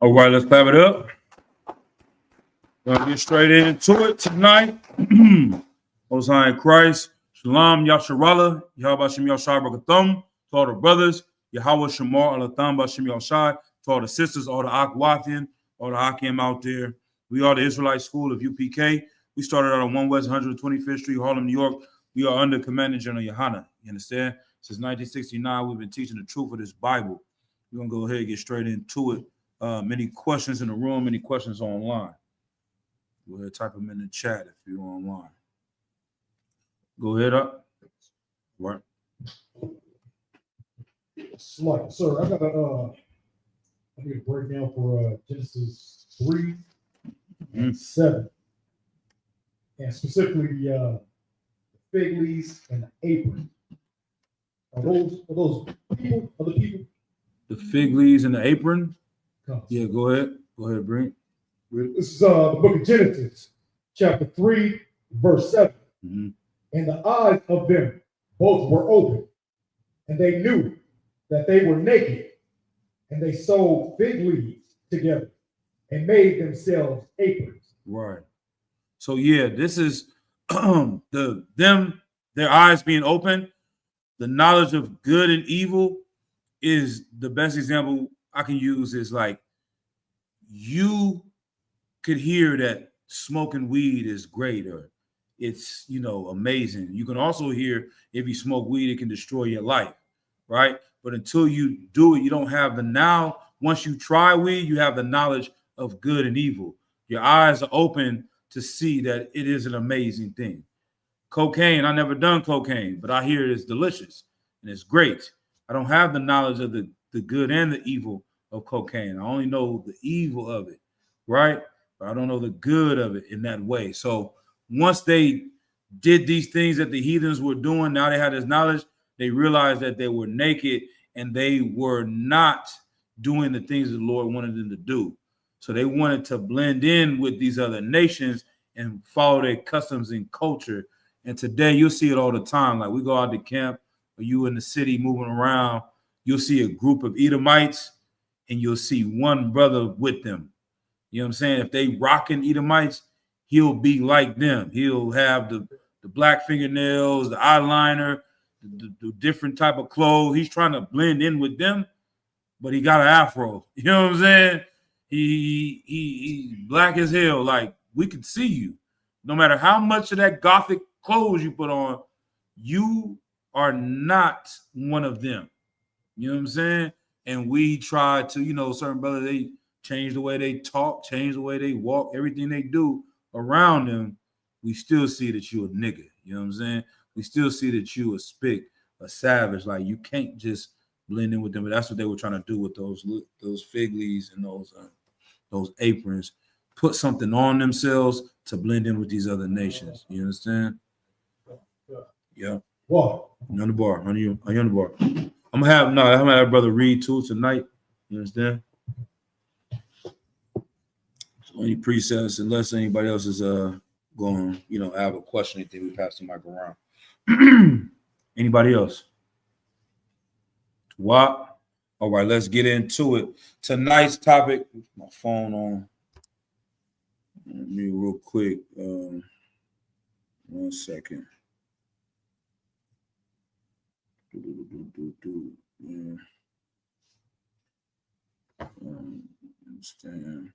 All right, let's clap it up. Gonna get straight into it tonight. Hosanna in Christ. Shalom, Yasharallah, Yahweh Shem Yashai Barakathum, to all the brothers, Yahweh Shamar Alatham Bashem Yashai, to all the sisters, all the Akwathian, all the Hakim out there. We are the Israelite School of UPK. We started out on 1 West 125th Street, Harlem, New York. We are under Commander General Yohana. You understand? Since 1969, we've been teaching the truth of this Bible. We're gonna go ahead and get straight into it. Many questions in the room, many questions online. Go ahead, type them in the chat if you're online. Go ahead up. Right. Slight, sir. I got I need a breakdown for Genesis 3 and 7. And specifically the fig leaves and the apron. Are those people, other people? The fig leaves and the apron? Come. Yeah, go ahead. Go ahead, Brent. This is the book of Genesis, chapter 3, verse 7. Mm-hmm. And the eyes of them both were open, and they knew that they were naked, and they sewed fig leaves together and made themselves aprons. Right. So yeah, this is their eyes being open. The knowledge of good and evil is the best example I can use. Is like you could hear that smoking weed is great, or it's, you know, amazing. You can also hear if you smoke weed, it can destroy your life, right? But until you do it, you don't have the now. Once you try weed, you have the knowledge of good and evil. Your eyes are open to see that it is an amazing thing. Cocaine, I never done cocaine, but I hear it is delicious and it's great. I don't have the knowledge of the good and the evil of cocaine. I only know the evil of it, right? But I don't know the good of it in that way. So once they did these things that the heathens were doing, now they had this knowledge, they realized that they were naked and they were not doing the things the Lord wanted them to do. So they wanted to blend in with these other nations and follow their customs and culture. And today you'll see it all the time. Like we go out to camp, or you in the city moving around, you'll see a group of Edomites and you'll see one brother with them. You know what I'm saying? If they rocking Edomites, he'll be like them. He'll have the black fingernails, the eyeliner, the different type of clothes. He's trying to blend in with them, but he got an afro. You know what I'm saying? He's black as hell. Like, we can see you. No matter how much of that gothic clothes you put on, you are not one of them. You know what I'm saying? And we try to, you know, certain brothers, they change the way they talk, change the way they walk, everything they do around them. We still see that you a nigga. You know what I'm saying? We still see that you a spick, a savage. Like, you can't just blend in with them. But that's what they were trying to do with those fig leaves and those aprons. Put something on themselves to blend in with these other nations. You understand? Yeah. What? You on the bar. On you on the bar. I'm gonna have that brother read too tonight. You understand? So any presets, unless anybody else is going, you know, have a question, anything, we pass the mic around. Anybody else? What? All right, let's get into it. Tonight's topic. My phone on. Let me real quick. 1 second. Yeah. Understand.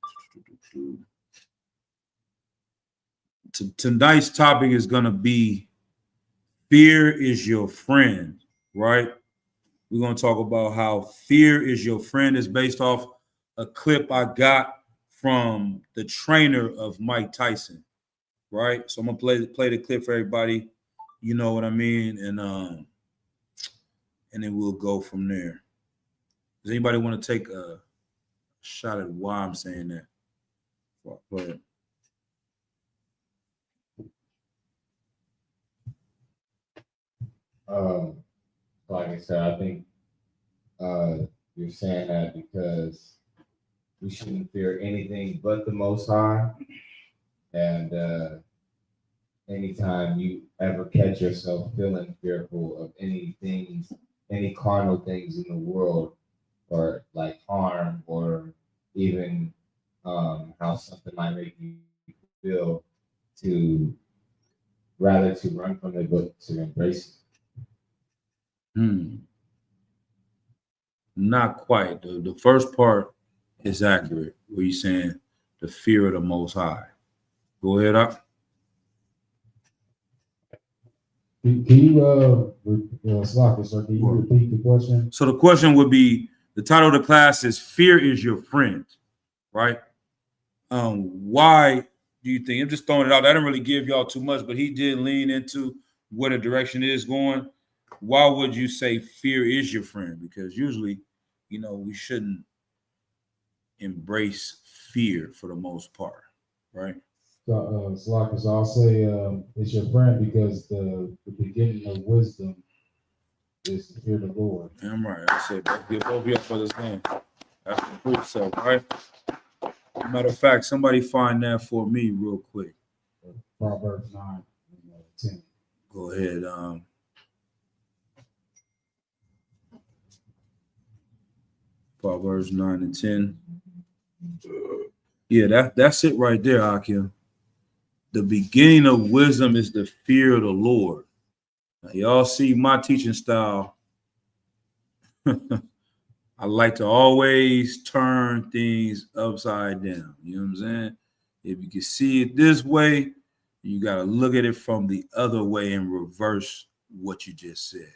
Tonight's topic is going to be fear is your friend, right? We're going to talk about how fear is your friend is based off a clip I got from the trainer of Mike Tyson, right? So I'm gonna play the clip for everybody. You know what I mean, and then we'll go from there. Does anybody want to take a shot at why I'm saying that? Go ahead. Like I said, I think you're saying that because we shouldn't fear anything but the Most High. And anytime you ever catch yourself feeling fearful of anything, any carnal things in the world, or like harm, or even how something might make you feel, to rather to run from it, but to embrace it. Not quite. The first part is accurate. Where you saying the fear of the Most High. Go ahead up. Can you Slocker, sir, can you repeat the question? So the question would be, the title of the class is "Fear is Your Friend," right? Why do you think? I'm just throwing it out. I didn't really give y'all too much, but he did lean into where the direction is going. Why would you say fear is your friend? Because usually, you know, we shouldn't embrace fear for the most part, right? So, Slocker, so I'll say it's your friend because the beginning of wisdom is to fear the Lord. I'm right. I said, give both of y'all for this game. That's the precept, right? Matter of fact, somebody find that for me real quick. Proverbs 9 and 10. Go ahead. Proverbs 9 and 10. Yeah, that's it right there, Akim. The beginning of wisdom is the fear of the Lord. Now, y'all see my teaching style. I like to always turn things upside down. You know what I'm saying? If you can see it this way, you got to look at it from the other way and reverse what you just said.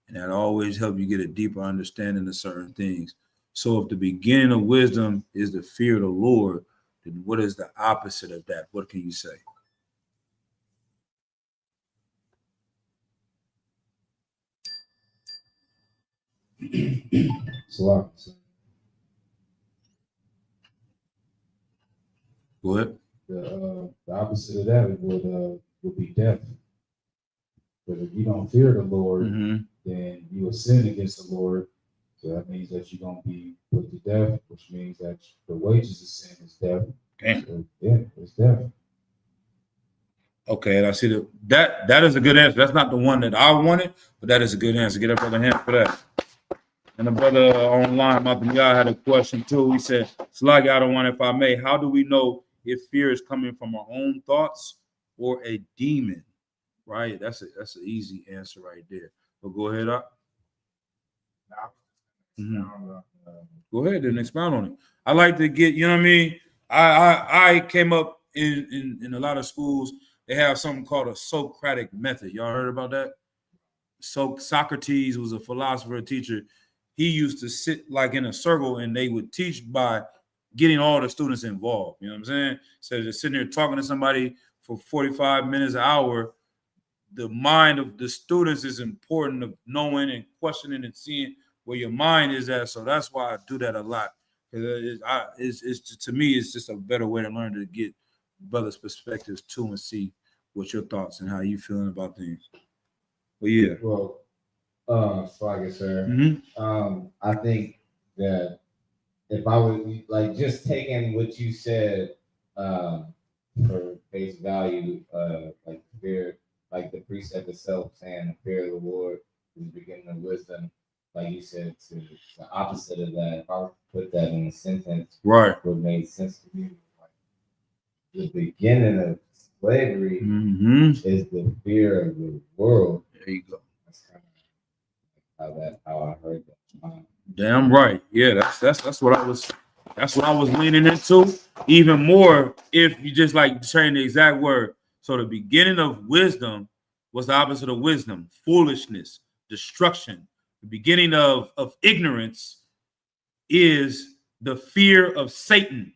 And that always help you get a deeper understanding of certain things. So if the beginning of wisdom is the fear of the Lord, then what is the opposite of that? What can you say? Slocker. Go ahead. The opposite of that would be death. But if you don't fear the Lord, then you will sin against the Lord. So that means that you're going to be put to death, which means that the wages of sin is death. Damn. So, yeah, it's death. Okay, and I see that is a good answer. That's not the one that I wanted, but that is a good answer. Get up on the hand for that. And the brother online, Mathamiyah, had a question too. He said, Slagi, I don't want, if I may, how do we know if fear is coming from our own thoughts or a demon? Right? That's an easy answer right there. But go ahead up. Go ahead and expound on it. I like to get, you know what I mean? I came up in a lot of schools, they have something called a Socratic method. Y'all heard about that? So Socrates was a philosopher, teacher. He used to sit like in a circle and they would teach by getting all the students involved. You know what I'm saying? So just sitting there talking to somebody for 45 minutes, an hour, the mind of the students is important of knowing and questioning and seeing where your mind is at. So that's why I do that a lot. It's to me, it's just a better way to learn to get brothers' perspectives too and see what your thoughts and how you feeling about things. Well, yeah. Well, Swagger, sir. I think that if I would like just taking what you said for face value, like fear, like the precept itself saying fear of the Lord is the beginning of wisdom, like you said, to the opposite of that. If I put that in a sentence, right, would make sense to me. Like, the beginning of slavery is the fear of the world. There you go. That's kind of how I heard that. Damn right. Yeah, that's what I was leaning into. Even more if you just like saying the exact word. So the beginning of wisdom was the opposite of wisdom: foolishness, destruction. The beginning of ignorance is the fear of Satan.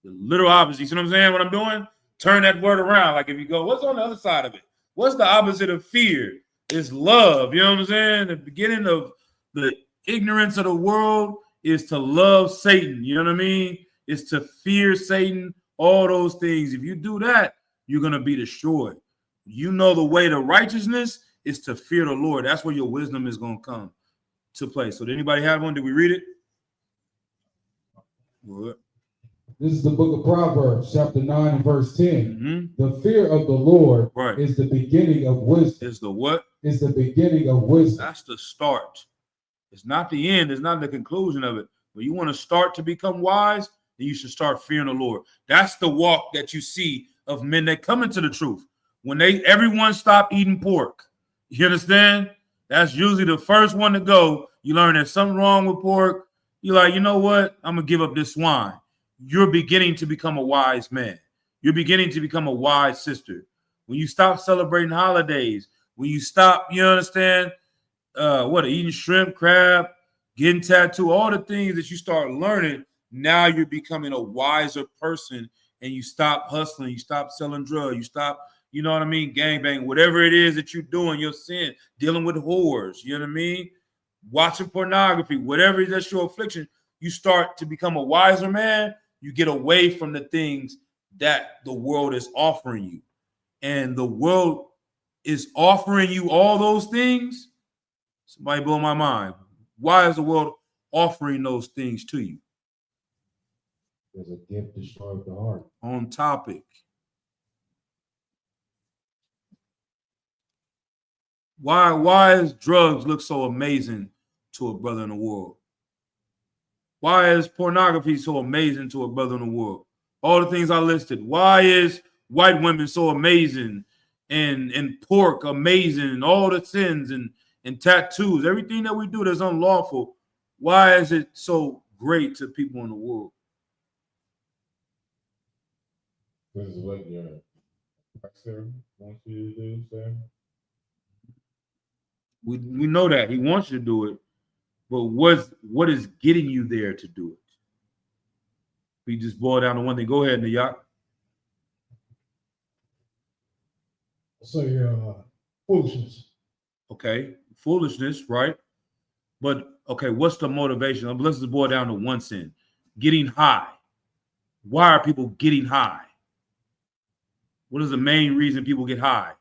The literal opposite. You see what I'm saying? What I'm doing? turn that word around. Like if you go, what's on the other side of it? What's the opposite of fear? It's love. You know what I'm saying? The beginning of the ignorance of the world is to love Satan. You know what I mean? It's to fear Satan, all those things. If you do that, you're going to be destroyed. You know the way to righteousness is to fear the Lord. That's where your wisdom is going to come to play. So did anybody have one? Did we read it? Good. This is the book of Proverbs, chapter 9 and verse 10. Mm-hmm. The fear of the Lord Right. is the beginning of wisdom. Is the what? Is the beginning of wisdom. That's the start. It's not the end. It's not the conclusion of it. When you want to start to become wise, then you should start fearing the Lord. That's the walk that you see of men that come into the truth. When everyone stop eating pork, you understand? That's usually the first one to go. You learn there's something wrong with pork. You're like, you know what? I'm going to give up this wine. You're beginning to become a wise man. You're beginning to become a wise sister. When you stop celebrating holidays, when you stop, you understand, eating shrimp, crab, getting tattooed, all the things that you start learning, now you're becoming a wiser person, and you stop hustling, you stop selling drugs, you stop, you know what I mean, gangbang, whatever it is that you're doing, your sin, dealing with whores, you know what I mean, watching pornography, whatever that's your affliction, you start to become a wiser man. You get away from the things that the world is offering you. And the world is offering you all those things. Somebody blow my mind. Why is the world offering those things to you? There's a gift destroyed the heart. On topic. Why does drugs look so amazing to a brother in the world? Why is pornography so amazing to a brother in the world? All the things I listed. Why is white women so amazing and pork amazing and all the sins and tattoos, everything that we do that's unlawful? Why is it so great to people in the world? This is what your pastor wants you to do, sir. We know that he wants you to do it, but what is getting you there to do it? We just boil down to one thing. Go ahead, Nayak. Say foolishness. Okay, foolishness, right? But okay, what's the motivation? Let's just boil down to one sin: getting high. Why are people getting high? What is the main reason people get high?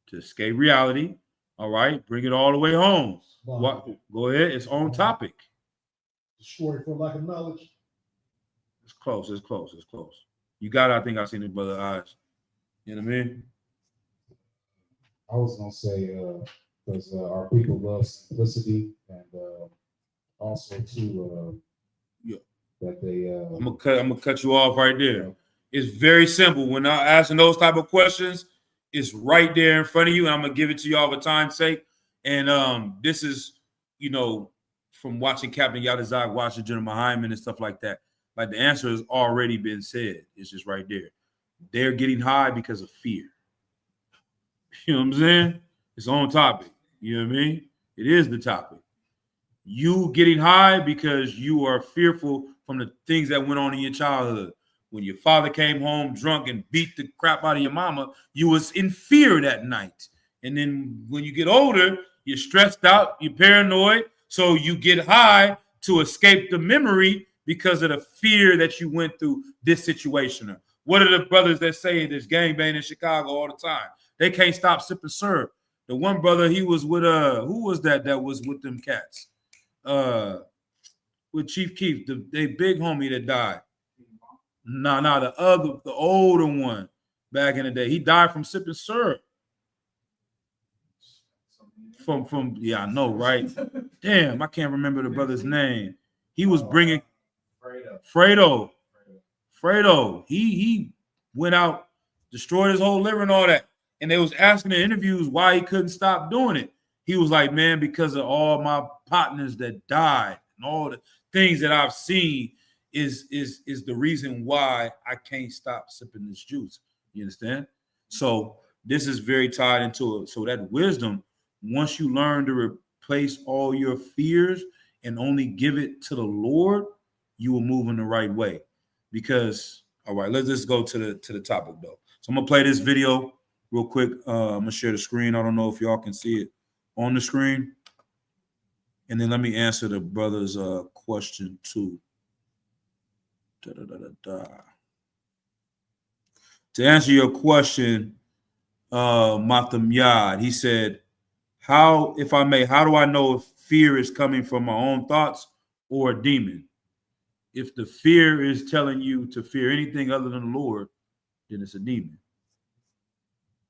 To escape reality. All right, bring it all the way home. What? Go ahead. It's on topic. Destroyed for lack of knowledge. It's close. It's close. It's close. You got it. I think I seen it, brother eyes. You know what I mean? I was gonna say because our people love simplicity, and also too that they. I'm gonna cut you off right there. It's very simple. When I'm asking those type of questions, it's right there in front of you, and I'm gonna give it to y'all for time's sake. And this is, from watching Captain Yadazak, watching General Hyman and stuff like that. Like the answer has already been said. It's just right there. They're getting high because of fear. You know what I'm saying? It's on topic. You know what I mean? It is the topic. You getting high because you are fearful from the things that went on in your childhood. When your father came home drunk and beat the crap out of your mama, you was in fear that night. And then when you get older, you're stressed out, you're paranoid, so you get high to escape the memory because of the fear that you went through this situation. What are the brothers that say there's gangbang in Chicago all the time? They can't stop sipping syrup. The one brother, he was with who was that was with them cats? With Chief Keef, the big homie that died. No, the older one back in the day. He died from sipping syrup. From yeah, I know, right? Damn, I can't remember the brother's name. He was bringing Fredo. He went out, destroyed his whole liver and all that. And they was asking in interviews why he couldn't stop doing it. He was like, man, because of all my partners that died and all the things that I've seen is the reason why I can't stop sipping this juice. You understand? So this is very tied into it. So that wisdom, once you learn to replace all your fears and only give it to the Lord, you will move in the right way. Because All right, let's just go to the topic though. So I'm gonna play this video real quick. I'm gonna share the screen. I don't know if y'all can see it on the screen. And then let me answer the brother's question too. To answer your question, Matham Yad, he said, how do I know if fear is coming from my own thoughts or a demon? If the fear is telling you to fear anything other than the Lord, then it's a demon.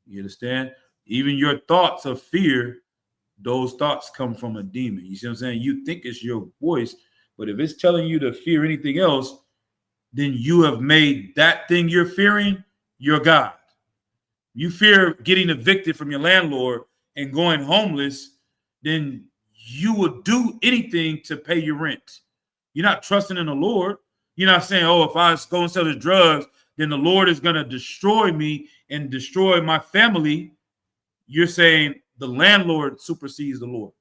You understand? Even your thoughts of fear, those thoughts come from a demon. You see what I'm saying? You think it's your voice, but if it's telling you to fear anything else, then you have made that thing you're fearing your God. You fear getting evicted from your landlord and going homeless, then you will do anything to pay your rent. You're not trusting in the Lord. You're not saying, oh, if I go and sell the drugs, then the Lord is going to destroy me and destroy my family. You're saying the landlord supersedes the Lord.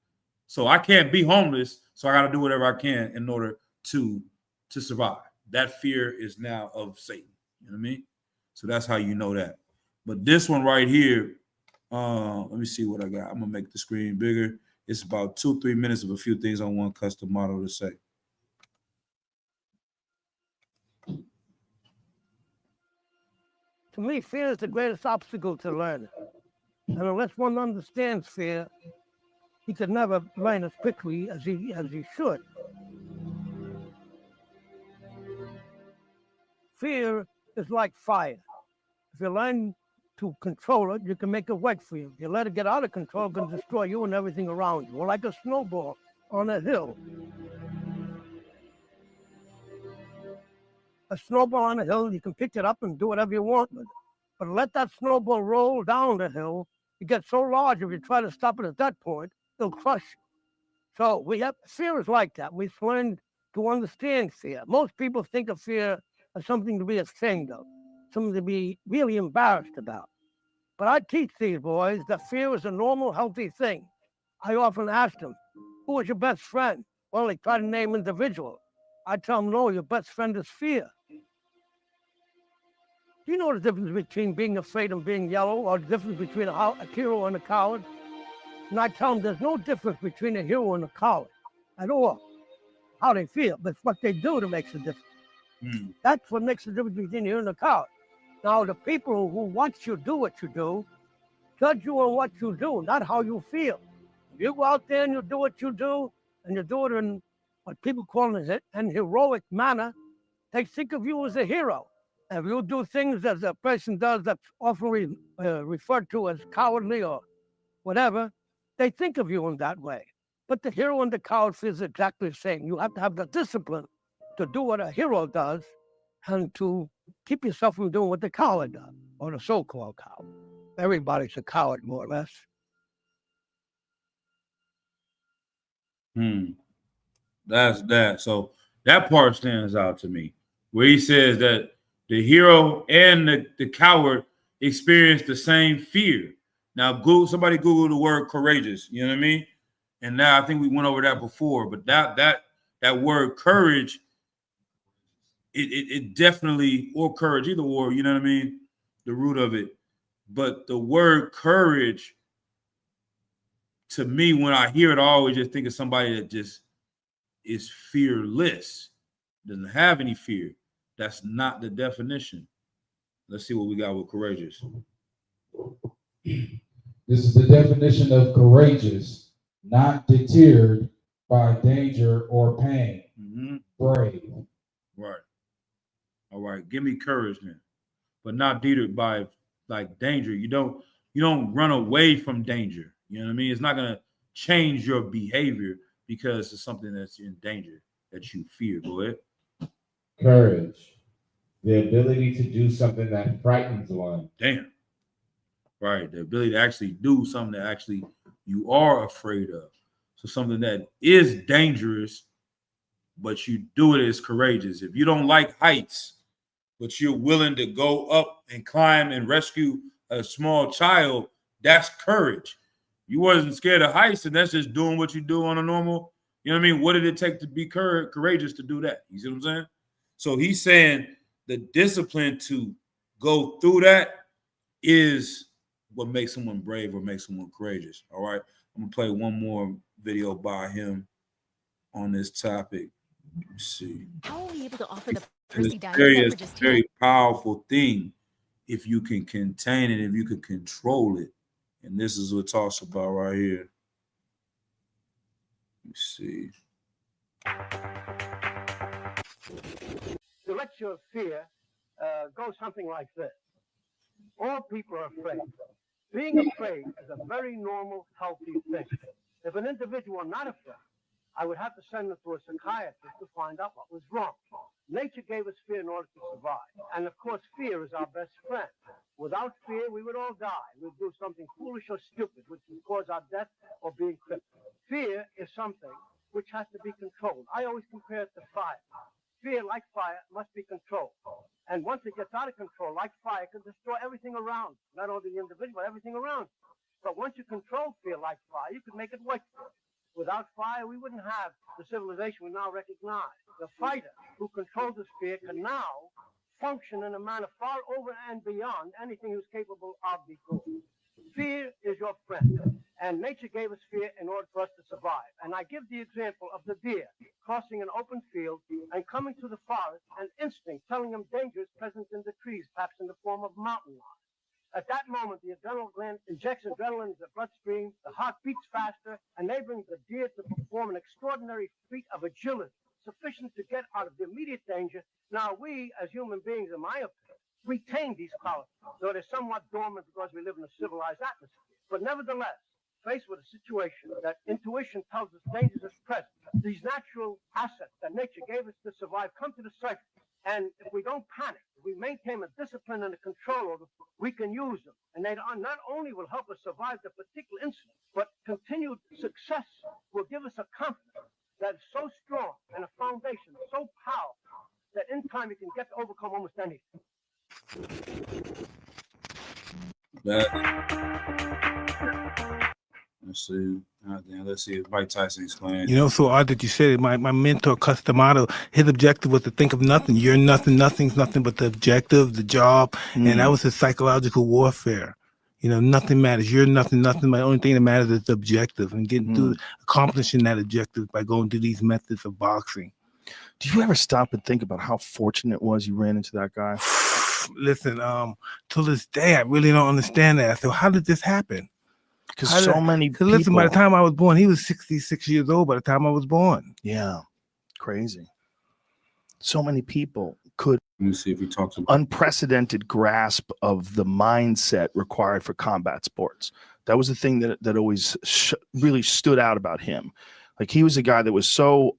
So I can't be homeless, so I got to do whatever I can in order to survive. That fear is now of Satan. You know what I mean? So that's how you know that. But this one right here, let me see what I got. I'm going to make the screen bigger. It's about 2-3 minutes of a few things I want Custom Model to say. To me, fear is the greatest obstacle to learning. And unless one understands fear, he could never learn as quickly as he should. Fear is like fire. If you learn to control it, you can make it work for you. If you let it get out of control, it can destroy you and everything around you. Or like a snowball on a hill. A snowball on a hill, you can pick it up and do whatever you want with it. But let that snowball roll down the hill, it gets so large, if you try to stop it at that point, it'll crush you. So fear is like that. We've learned to understand fear. Most people think of fear as something to be ashamed of, something to be really embarrassed about. But I teach these boys that fear is a normal, healthy thing. I often ask them, who is your best friend? Well, they try to name individuals. I tell them, no, your best friend is fear. Do you know the difference between being afraid and being yellow, or the difference between a hero and a coward? And I tell them there's no difference between a hero and a coward at all, how they feel, but it's what they do that makes a difference. That's what makes the difference between a hero and a coward. Now, the people who watch you do what you do, judge you on what you do, not how you feel. If you go out there and you do what you do, and you do it in what people call an heroic manner, they think of you as a hero. And if you do things as a person does that's often referred to as cowardly or whatever, they think of you in that way. But the hero and the coward feels exactly the same. You have to have the discipline to do what a hero does and to keep yourself from doing what the coward does, or the so-called coward. Everybody's a coward, more or less. That's that. So that part stands out to me, where he says that the hero and the coward experience the same fear. Now, somebody Google the word courageous. You know what I mean? And now I think we went over that before, but that word courage, it definitely, or courage, either or, you know what I mean? The root of it. But the word courage, to me, when I hear it, I always just think of somebody that just is fearless, doesn't have any fear. That's not the definition. Let's see what we got with courageous. This is the definition of courageous, not deterred by danger or pain. Brave. Right. All right. Give me courage then, but not deterred by like danger. You don't run away from danger. You know what I mean? It's not gonna change your behavior because it's something that's in danger that you fear. Go ahead. Courage, the ability to do something that frightens one. Damn. Right. The ability to actually do something that actually you are afraid of. So something that is dangerous, but you do it as courageous. If you don't like heights, but you're willing to go up and climb and rescue a small child, that's courage. You wasn't scared of heights, and that's just doing what you do on a normal, you know what I mean? What did it take to be courageous to do that? You see what I'm saying? So he's saying the discipline to go through that is what makes someone brave or makes someone courageous. All right. I'm gonna play one more video by him on this topic. Let's see. How are we able to offer the It's Percy diet very, set it's for just a very powerful thing if you can contain it, if you can control it. And this is what it talks about right here. Let's see. The lecture of fear goes something like this. All people are afraid. Being afraid is a very normal, healthy thing. If an individual not afraid, I would have to send them to a psychiatrist to find out what was wrong. Nature gave us fear in order to survive. And of course, fear is our best friend. Without fear, we would all die. We'd do something foolish or stupid, which would cause our death or being crippled. Fear is something which has to be controlled. I always compare it to fire. Fear, like fire, must be controlled. And once it gets out of control, like fire, it can destroy everything around, not only the individual, but everything around. But once you control fear like fire, you can make it work. Without fire, we wouldn't have the civilization we now recognize. The fighter who controls his fear can now function in a manner far over and beyond anything he was capable of before. Fear is your friend, and nature gave us fear in order for us to survive. And I give the example of the deer crossing an open field and coming to the forest, and instinct telling him danger is present in the trees, perhaps in the form of mountain lions. At that moment, the adrenal gland injects adrenaline into the bloodstream, the heart beats faster, enabling the deer to perform an extraordinary feat of agility, sufficient to get out of the immediate danger. Now, we, as human beings, in my opinion, retain these qualities, though they're somewhat dormant because we live in a civilized atmosphere. But nevertheless, faced with a situation that intuition tells us dangers is present, these natural assets that nature gave us to survive come to the surface. And if we don't panic, if we maintain a discipline and a control over them, we can use them. And they not only will help us survive the particular incident, but continued success will give us a confidence that is so strong and a foundation so powerful that in time we can get to overcome almost anything. Let's see if Mike Tyson explains. You know, so odd that you said it. My mentor, Customato, his objective was to think of nothing. You're nothing. Nothing's nothing but the objective, the job. And that was his psychological warfare. You know, nothing matters. You're nothing. Nothing. The only thing that matters is the objective, and getting through accomplishing that objective by going through these methods of boxing. Do you ever stop and think about how fortunate it was you ran into that guy? Listen, to this day, I really don't understand that. So how did this happen? Because so many people. Listen, by the time I was born, he was 66 years old by the time I was born. Yeah, crazy. So many people could. Let me see if he talks about unprecedented grasp of the mindset required for combat sports. That was the thing that always really stood out about him. Like, he was a guy that was so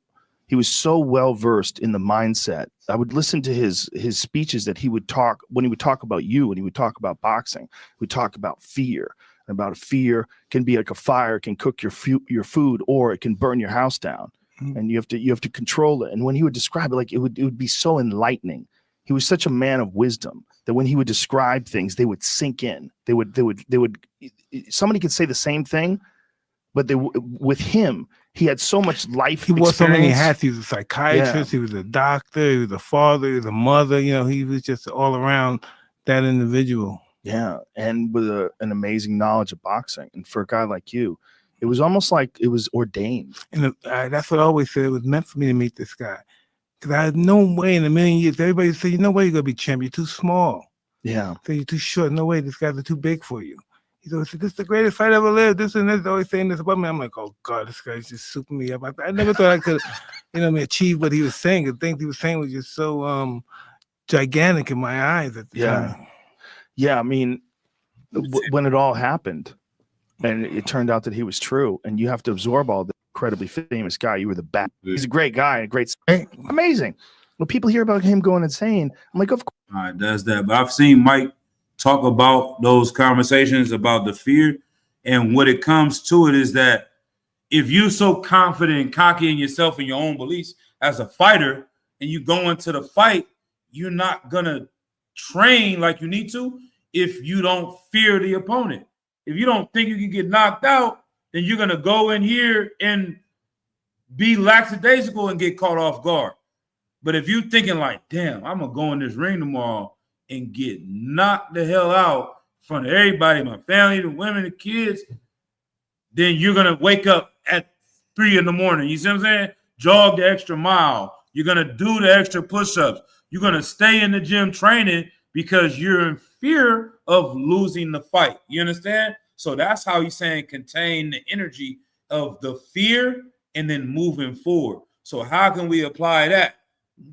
well versed in the mindset. I would listen to his speeches that he would talk when he would talk about you, and he would talk about boxing. He would talk about fear. About fear can be like a fire, can cook your food, or it can burn your house down, and you have to control it. And when he would describe it, like it would be so enlightening. He was such a man of wisdom that when he would describe things, they would sink in. They would. Somebody could say the same thing, but with him, he had so much life. He wore so many hats. He was a psychiatrist. Yeah. He was a doctor. He was a father. He was a mother. You know, he was just all around that individual. Yeah, and with an amazing knowledge of boxing. And for a guy like you, it was almost like it was ordained. And that's what I always said. It was meant for me to meet this guy. Because I had no way in a million years. Everybody said, "No way you're going to be champ. You're too small. Yeah. So you're too short. No way. These guys are too big for you." He always said, "This is the greatest fight ever lived." This and this. Always saying this about me. I'm like, "Oh, God, this guy's just souping me up." I never thought I could, achieve what he was saying. The things he was saying was just so gigantic in my eyes at the time. Yeah, I mean, when it all happened and it turned out that he was true, and you have to absorb all the incredibly famous guy. You were the best. He's a great guy, a great, amazing. When people hear about him going insane, I'm like, of course. All right, does that. But I've seen Mike talk about those conversations about the fear, and what it comes to it is that if you're so confident and cocky in yourself and your own beliefs as a fighter, and you go into the fight, you're not gonna train like you need to if you don't fear the opponent. If you don't think you can get knocked out, then you're gonna go in here and be lackadaisical and get caught off guard. But if you thinking like, damn, I'm gonna go in this ring tomorrow and get knocked the hell out in front of everybody, my family, the women, the kids, then you're gonna wake up at 3 in the morning. You see what I'm saying? Jog the extra mile. You're gonna do the extra push-ups. You're gonna stay in the gym training because you're in fear of losing the fight. You understand? So that's how he's saying contain the energy of the fear and then moving forward. So how can we apply that?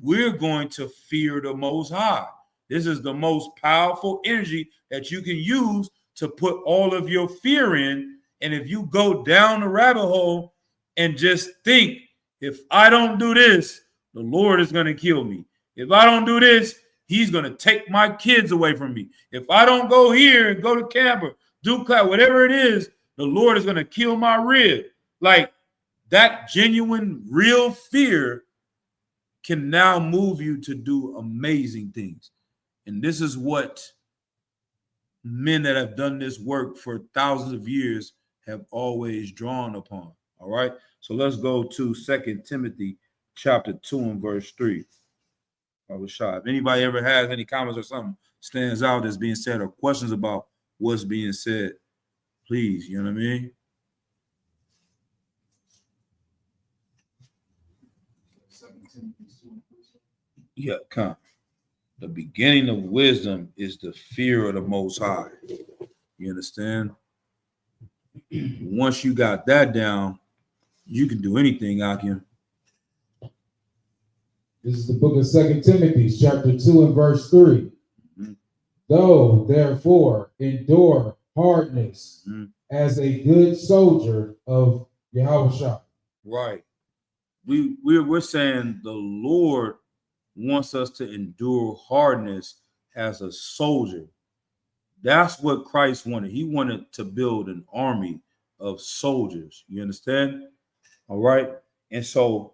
We're going to fear the Most High. This is the most powerful energy that you can use to put all of your fear in. And if you go down the rabbit hole and just think, if I don't do this, the Lord is going to kill me. If I don't do this, he's going to take my kids away from me. If I don't go here and go to camp or do class, whatever it is, the Lord is going to kill my rib. Like that genuine, real fear can now move you to do amazing things. And this is what men that have done this work for thousands of years have always drawn upon. All right. So let's go to 2 Timothy chapter 2 and verse 3. I was shy. If anybody ever has any comments or something stands out that's being said or questions about what's being said, please, you know what I mean? Yeah, come. The beginning of wisdom is the fear of the Most High. You understand? Once you got that down, you can do anything, Akim. This is the book of 2 Timothy, chapter 2 and verse 3. Mhm. Though, therefore, endure hardness Mhm. as a good soldier of Yahushua. Right. We're saying the Lord wants us to endure hardness as a soldier. That's what Christ wanted. He wanted to build an army of soldiers. You understand? All right. And so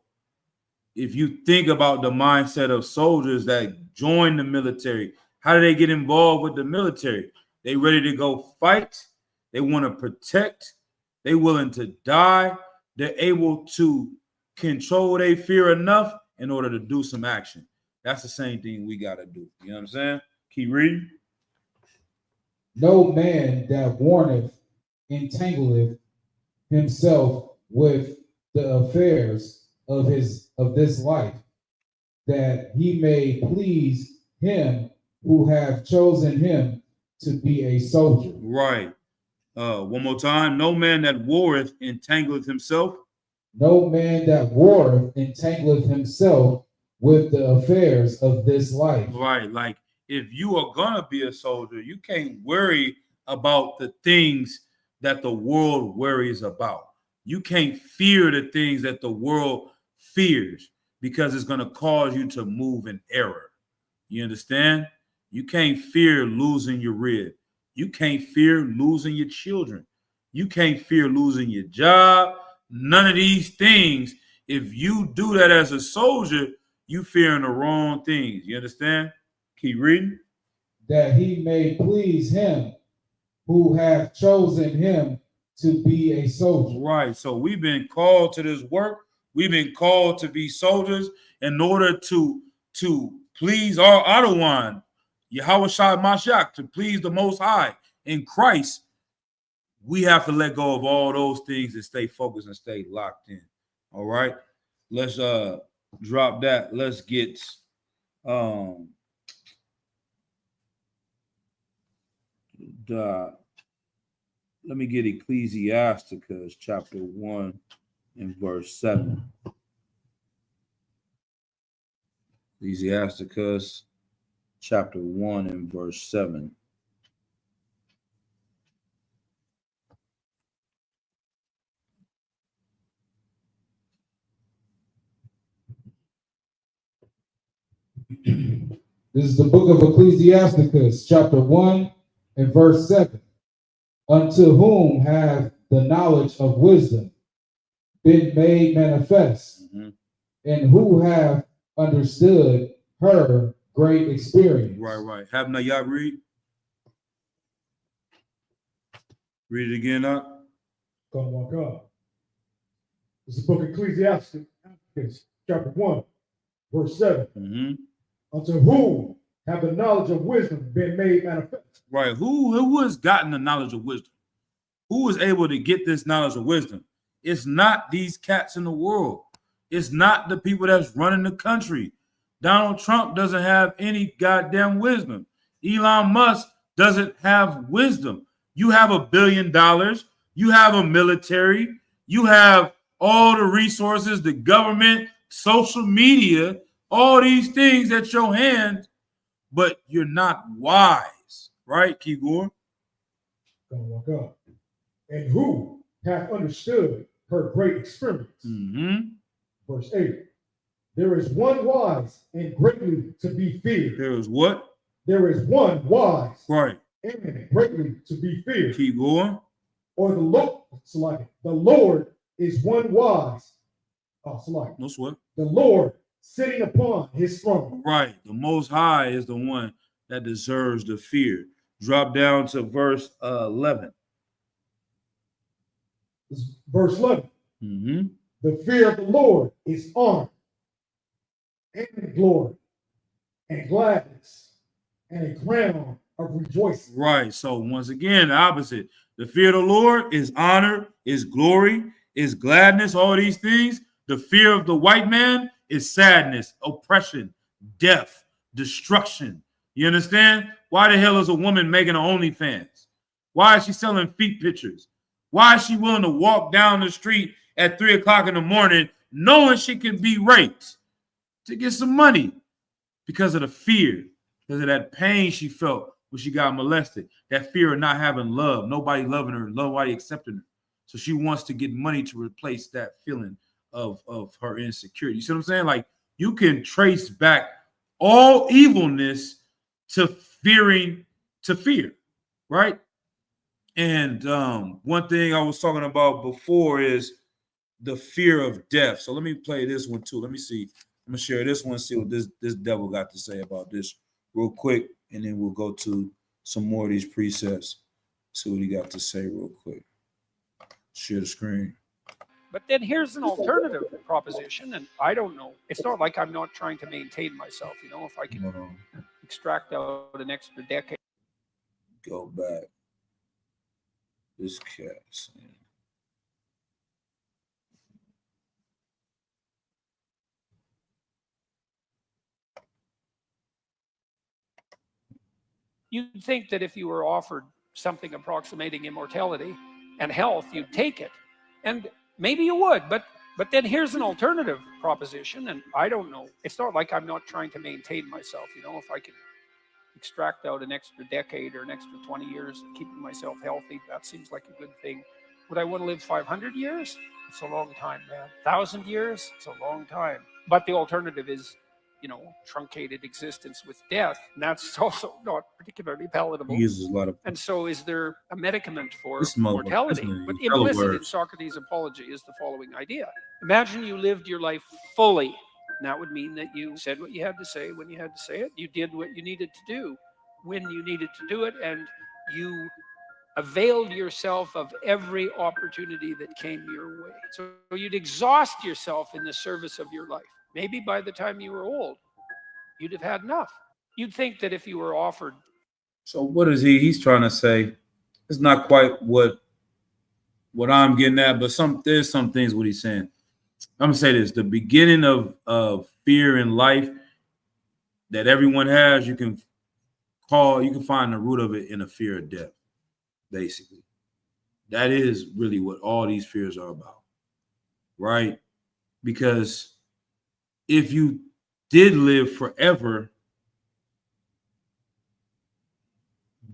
if you think about the mindset of soldiers that join the military, how do they get involved with the military? They ready to go fight. They want to protect. They willing to die. They're able to control their fear enough in order to do some action. That's the same thing we got to do. You know what I'm saying? Keep reading. No man that warneth entangleth himself with the affairs of this life, that he may please him who have chosen him to be a soldier. Right. One more time. No man that warreth entangleth himself. No man that warreth entangleth himself with the affairs of this life. Right. Like if you are gonna be a soldier, you can't worry about the things that the world worries about. You can't fear the things that the world fears because it's gonna cause you to move in error. You understand? You can't fear losing your rib. You can't fear losing your children. You can't fear losing your job. None of these things. If you do that as a soldier, you fearing the wrong things. You understand? Keep reading. That he may please him who have chosen him to be a soldier. Right. So we've been called to this work. We've been called to be soldiers in order to please our Adawan, Yahushua Mashiach, to please the Most High in Christ. We have to let go of all those things and stay focused and stay locked in. All right. Let's drop that. Let's get let me get Ecclesiasticus chapter 1 and verse 7. Ecclesiasticus chapter 1 and verse 7. This is the book of Ecclesiasticus, chapter 1 and verse 7. Unto whom have the knowledge of wisdom been made manifest, and who have understood her great experience. Right. Have Nayat read. Read it again, up. Come walk up. This is the book of Ecclesiastes, chapter 1, Verse 7. Mm-hmm. Unto whom have the knowledge of wisdom been made manifest? Right. Who has gotten the knowledge of wisdom? Who is able to get this knowledge of wisdom? It's not these cats in the world. It's not the people that's running the country. Donald Trump doesn't have any goddamn wisdom. Elon Musk doesn't have wisdom. You have $1 billion. You have a military. You have all the resources, the government, social media, all these things at your hand, but you're not wise, right? Keep going. Gonna walk up. And who hath understood her great experience? Mm-hmm. Verse 8. There is one wise and greatly to be feared. There is what? There is one wise Right. and greatly to be feared. Keep going. Or the Lord is one wise. Oh, Salaki. No sweat. The Lord sitting upon his throne. Right. The Most High is the one that deserves the fear. Drop down to verse 11. Verse 11. Mm-hmm. The fear of the Lord is honor and glory and gladness and a crown of rejoicing. Right. So once again, the opposite. The fear of the Lord is honor, is glory, is gladness, all these things. The fear of the white man is sadness, oppression, death, destruction. You understand? Why the hell is a woman making an OnlyFans? Why is she selling feet pictures? Why is she willing to walk down the street at 3 o'clock in the morning knowing she can be raped to get some money? Because of the fear, because of that pain she felt when she got molested, that fear of not having love, nobody loving her, nobody accepting her. So she wants to get money to replace that feeling of her insecurity. You see what I'm saying? Like, you can trace back all evilness to fear, right? And one thing I was talking about before is the fear of death. So let me play this one too. Let me see. I'm gonna share this one, see what this devil got to say about this real quick, and then we'll go to some more of these precepts. See what he got to say real quick. Share the screen. But then here's an alternative proposition, and I don't know. It's not like I'm not trying to maintain myself. You know, if I can extract out an extra decade. Go back. This cat saying. You'd think that if you were offered something approximating immortality and health, you'd take it. And maybe you would, but then here's an alternative proposition, and I don't know. It's not like I'm not trying to maintain myself. You know, if I can extract out an extra decade or an extra 20 years keeping myself healthy, that seems like a good thing. Would I want to live 500 years? It's a long time, man. 1,000 years? It's a long time. But the alternative is, you know, truncated existence with death. And that's also not particularly palatable. He uses a lot of. And so is there a medicament for This mortality? motherfucker, But this is implicit in words. Socrates' Apology is the following idea. Imagine you lived your life fully. And that would mean that you said what you had to say when you had to say it. You did what you needed to do when you needed to do it. And you availed yourself of every opportunity that came your way. So you'd exhaust yourself in the service of your life. Maybe by the time you were old, you'd have had enough. You'd think that if you were offered. So what is he's trying to say? It's not quite what I'm getting at, but there's some things what he's saying. I'm gonna say this: the beginning of fear in life that everyone has, you can find the root of it in a fear of death. Basically, that is really what all these fears are about, right? Because if you did live forever,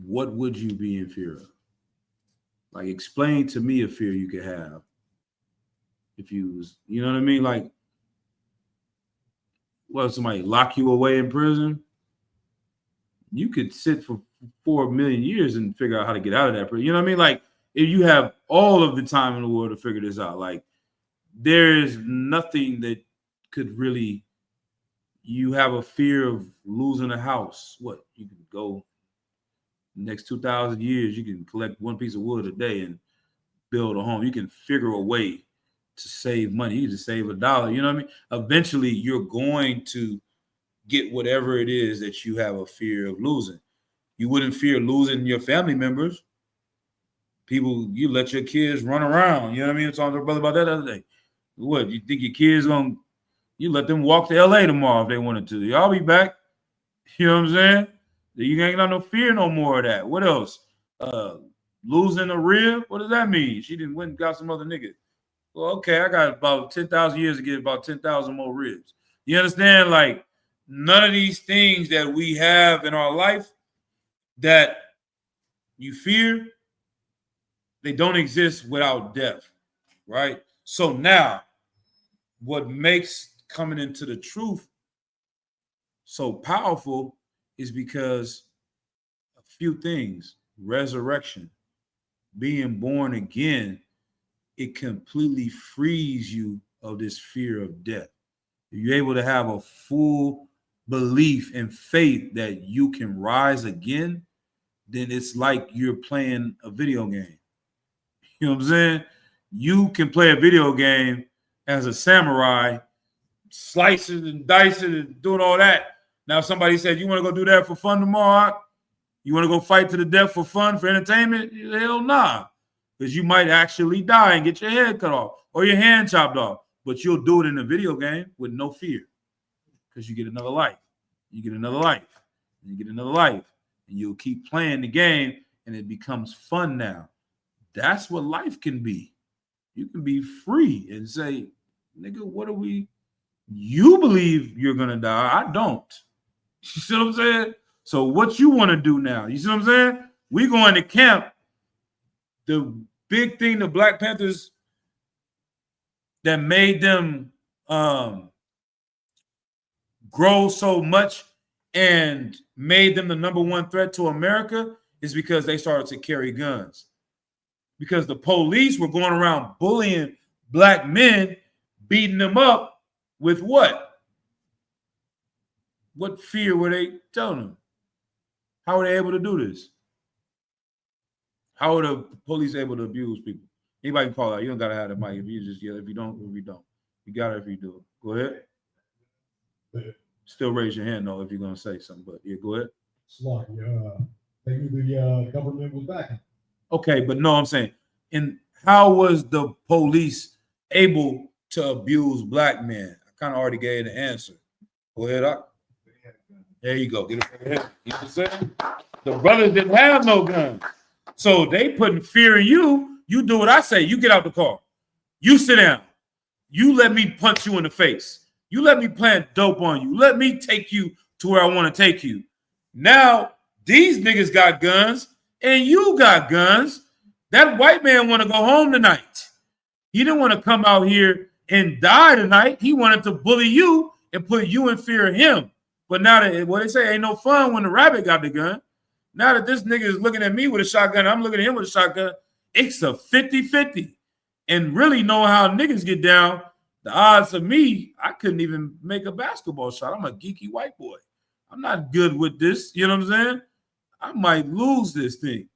what would you be in fear of? Like, explain to me a fear you could have if you was, you know what I mean? Like, what, somebody lock you away in prison? You could sit for 4 million years and figure out how to get out of that prison. You know what I mean? Like, if you have all of the time in the world to figure this out, like, there is nothing that could really. You have a fear of losing a house. What? You can go next 2,000 years, you can collect one piece of wood a day and build a home. You can figure a way to save money. You just save $1. You know what I mean? Eventually, you're going to get whatever it is that you have a fear of losing. You wouldn't fear losing your family members. People, you let your kids run around. You know what I mean? I was talking to a brother about that the other day. What, you think your kids you let them walk to LA tomorrow if they wanted to. Y'all be back. You know what I'm saying? You ain't got no fear no more of that. What else? Losing a rib? What does that mean? She didn't went and got some other nigga. Well, okay, I got about 10,000 years to get about 10,000 more ribs. You understand? Like, none of these things that we have in our life that you fear, they don't exist without death, right? So now, what makes coming into the truth so powerful is because a few things: resurrection, being born again, it completely frees you of this fear of death. If you're able to have a full belief and faith that you can rise again, then it's like you're playing a video game. You know what I'm saying? You can play a video game as a samurai, slicing and dicing and doing all that. Now, somebody said, you want to go do that for fun tomorrow? You want to go fight to the death for fun, for entertainment? Hell nah. Because you might actually die and get your head cut off or your hand chopped off. But you'll do it in a video game with no fear because you get another life. You get another life. And you get another life. And you'll keep playing the game and it becomes fun now. That's what life can be. You can be free and say, nigga, what are we? You believe you're going to die. I don't. You see what I'm saying? So what you want to do now? You see what I'm saying? We going to camp. The big thing the Black Panthers that made them grow so much and made them the #1 threat to America is because they started to carry guns. Because the police were going around bullying black men, beating them up with what? What fear were they telling them? How were they able to do this? How are the police able to abuse people? Anybody can call out. You don't gotta have the mic. If you just yell, if you don't, if you don't. You got it if you do it. Go ahead. Still raise your hand though if you're gonna say something. But yeah, go ahead. Like, they knew the government was backing. Okay, but no, I'm saying, and how was the police able to abuse black men? I kind of already gave the answer. Go ahead, Doc. There you go. Get it over here. You know what I'm saying? The brothers didn't have no guns. So they putting fear in you. You do what I say. You get out the car. You sit down. You let me punch you in the face. You let me plant dope on you. Let me take you to where I want to take you. Now, these niggas got guns and you got guns. That white man want to go home tonight. He didn't want to come out here and die tonight. He wanted to bully you and put you in fear of him. But now that what they say ain't no fun when the rabbit got the gun. Now that this nigga is looking at me with a shotgun, I'm looking at him with a shotgun. It's a 50-50. And really knowing how niggas get down, the odds of me, I couldn't even make a basketball shot. I'm a geeky white boy. I'm not good with this. You know what I'm saying? I might lose this thing.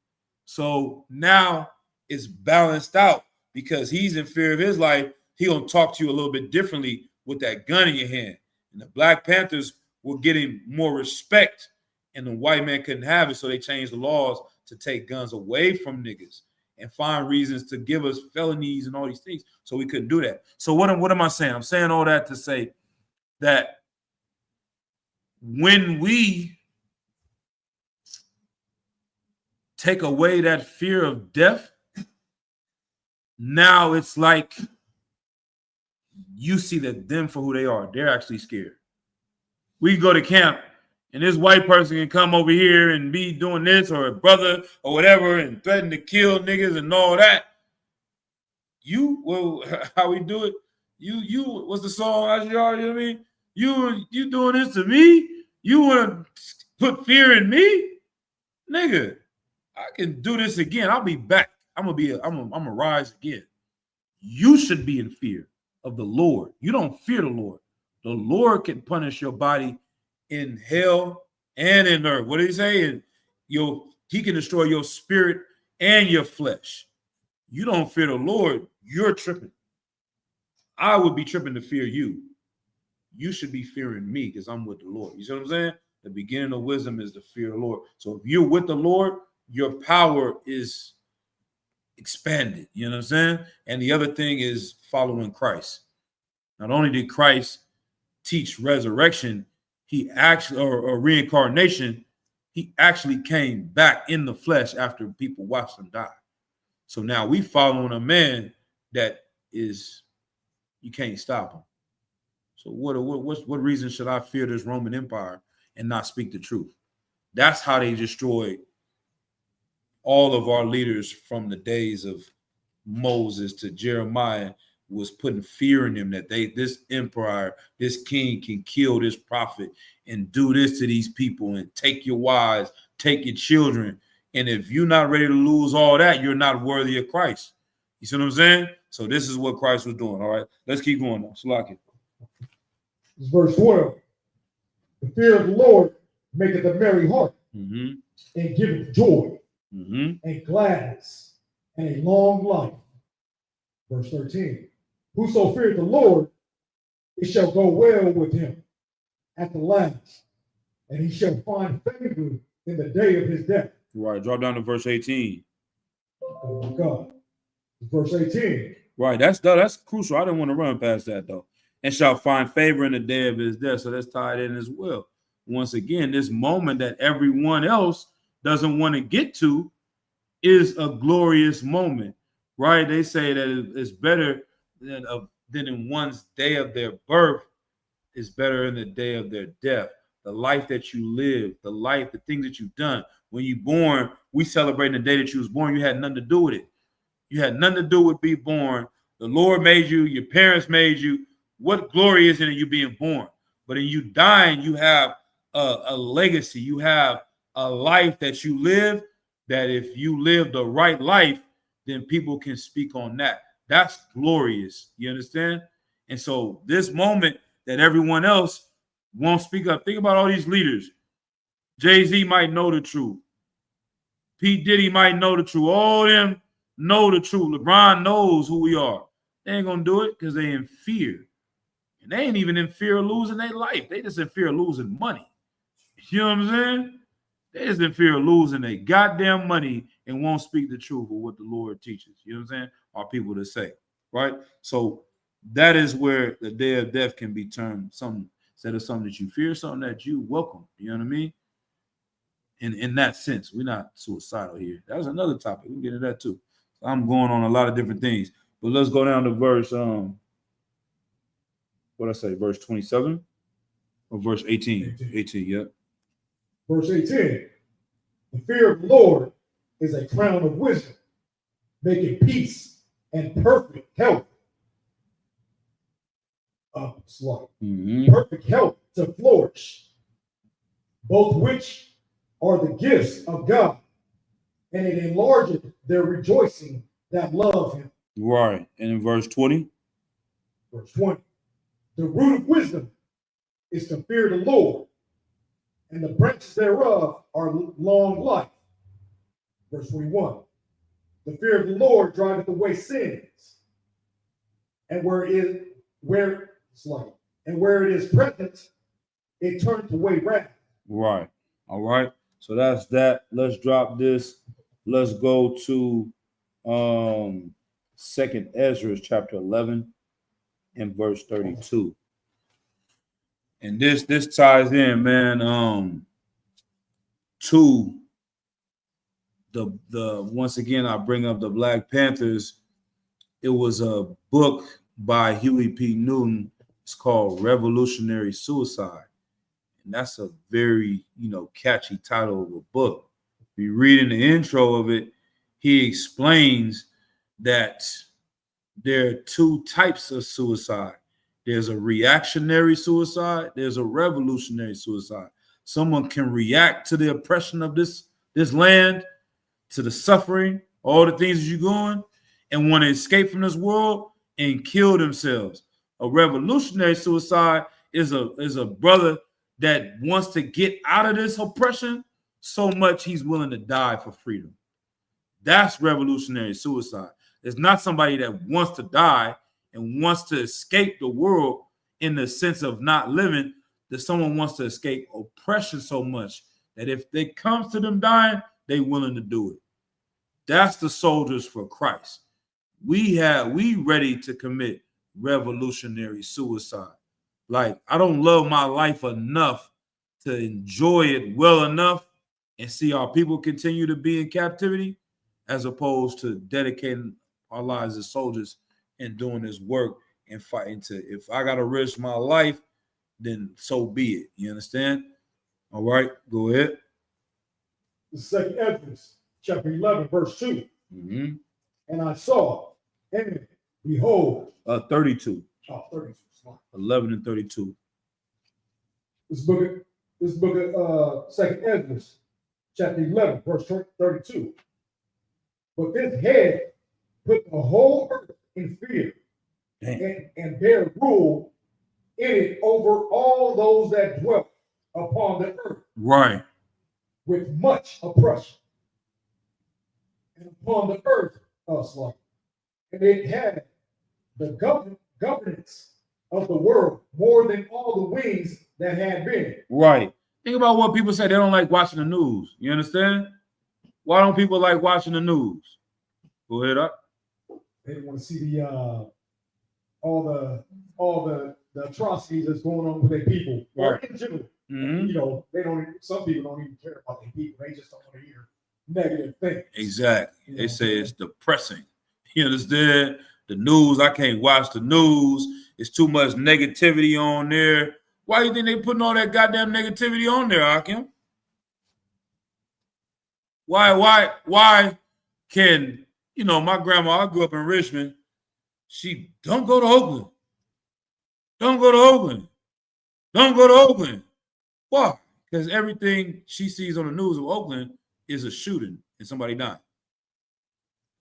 So now it's balanced out because he's in fear of his life. He gonna talk to you a little bit differently with that gun in your hand. And the Black Panthers were getting more respect and the white man couldn't have it. So they changed the laws to take guns away from niggas and find reasons to give us felonies and all these things. So we couldn't do that. So what am I saying? I'm saying all that to say that when we take away that fear of death, now it's like you see that them for who they are. They're actually scared. We go to camp and this white person can come over here and be doing this, or a brother or whatever, and threaten to kill niggas and all that. How we do it? What's the song? You know what I mean? You doing this to me? You want to put fear in me? Nigga, I can do this again. I'll be back. I'm gonna rise again. You should be in fear of the Lord. You don't fear the Lord. The Lord can punish your body in hell and in earth. What did he say? And he can destroy your spirit and your flesh. You don't fear the Lord, you're tripping. I would be tripping to fear you. You should be fearing me because I'm with the Lord. You see what I'm saying? The beginning of wisdom is the fear of the Lord. So if you're with the Lord, your power is expanded. You know what I'm saying? And the other thing is following Christ. Not only did Christ teach resurrection, he actually, or reincarnation, he actually came back in the flesh after people watched him die. So now we following a man that is, you can't stop him. So what reason should I fear this Roman Empire and not speak the truth? That's how they destroyed all of our leaders from the days of Moses to Jeremiah, was putting fear in them that this empire, this king can kill this prophet and do this to these people and take your wives, take your children. And if you're not ready to lose all that, you're not worthy of Christ. You see what I'm saying? So this is what Christ was doing. All right, let's keep going now. Salaki. This is verse 12. The fear of the Lord maketh a merry heart, and giveth joy, and gladness, and a long life. Verse 13. Whoso feareth the Lord, it shall go well with him at the last, and he shall find favor in the day of his death. Right, drop down to verse 18. Oh my God. Verse 18. Right, that's crucial. I didn't want to run past that though. And shall find favor in the day of his death. So that's tied in as well. Once again, this moment that everyone else doesn't want to get to is a glorious moment, right? They say that it's better than in one's day of their birth is better in the day of their death. The life that you live, the things that you've done. When you're born, we celebrate the day that you was born. You had nothing to do with it. You had nothing to do with being born. The Lord made you. Your parents made you. What glory is it in you being born? But in you dying, you have a legacy. You have a life that you live, that if you live the right life, then people can speak on that. That's glorious. You understand? And so this moment that everyone else won't speak up. Think about all these leaders. Jay-Z might know the truth. P. Diddy might know the truth. All of them know the truth. LeBron knows who we are. They ain't going to do it because they in fear. And they ain't even in fear of losing their life. They just in fear of losing money. You know what I'm saying? They just in fear of losing their goddamn money and won't speak the truth of what the Lord teaches. You know what I'm saying? Are people to say, right? So that is where the day of death can be termed something, instead of something that you fear, something that you welcome. You know what I mean? In that sense, we're not suicidal here. That was another topic. We can get into that too. I'm going on a lot of different things. But let's go down to verse, what I say, verse 27 or verse 18? 18, yeah. Verse 18. The fear of the Lord is a crown of wisdom, making peace and perfect health. Perfect health to flourish, both which are the gifts of God, and it enlargeth their rejoicing that love him. Right. And in verse 20? Verse 20. The root of wisdom is to fear the Lord, and the branches thereof are long life. Verse 21. The fear of the Lord driveth away sins, and where it is present, it turneth away wrath. Right. All right. So that's that. Let's drop this. Let's go to 2nd Ezra chapter 11 and verse 32. And this ties in, man, to the once again, I bring up the Black Panthers. It was a book by Huey P. Newton. It's called Revolutionary Suicide. And that's a very, catchy title of a book. If you read in the intro of it, he explains that there are two types of suicide. There's a reactionary suicide. There's a revolutionary suicide. Someone can react to the oppression of this land, to the suffering, all the things that you're going, and want to escape from this world and kill themselves. A revolutionary suicide is a brother that wants to get out of this oppression so much he's willing to die for freedom. That's revolutionary suicide. It's not somebody that wants to die and wants to escape the world in the sense of not living, that someone wants to escape oppression so much that if it comes to them dying, they willing to do it. That's the soldiers for Christ. We ready to commit revolutionary suicide. Like, I don't love my life enough to enjoy it well enough and see our people continue to be in captivity, as opposed to dedicating our lives as soldiers and doing this work and fighting to, if I got to risk my life, then so be it. You understand? All right, go ahead. The second Esdras, chapter 11, verse 2. Mm-hmm. And I saw, and behold, 32. 32. Smart. 11 and 32. This book of second Esdras, chapter 11, verse 32. But this head put the whole earth in fear and bear rule in it over all those that dwell upon the earth. Right. With much oppression. And upon the earth, and it had the governance of the world more than all the wings that had been. Right. Think about what people say. They don't like watching the news. You understand? Why don't people like watching the news? Go ahead up. They want to see all the atrocities that's going on with their people, or in general. Mm-hmm. You know, some people don't even care about their people. They just don't want to hear negative things. Exactly. They say it's depressing. You understand? The news, I can't watch the news. It's too much negativity on there. Why do you think they putting all that goddamn negativity on there, Hakim? Why can, you know, my grandma, I grew up in Richmond, she don't go to Oakland. Don't go to Oakland. Don't go to Oakland. Why? Because everything she sees on the news of Oakland is a shooting and somebody died.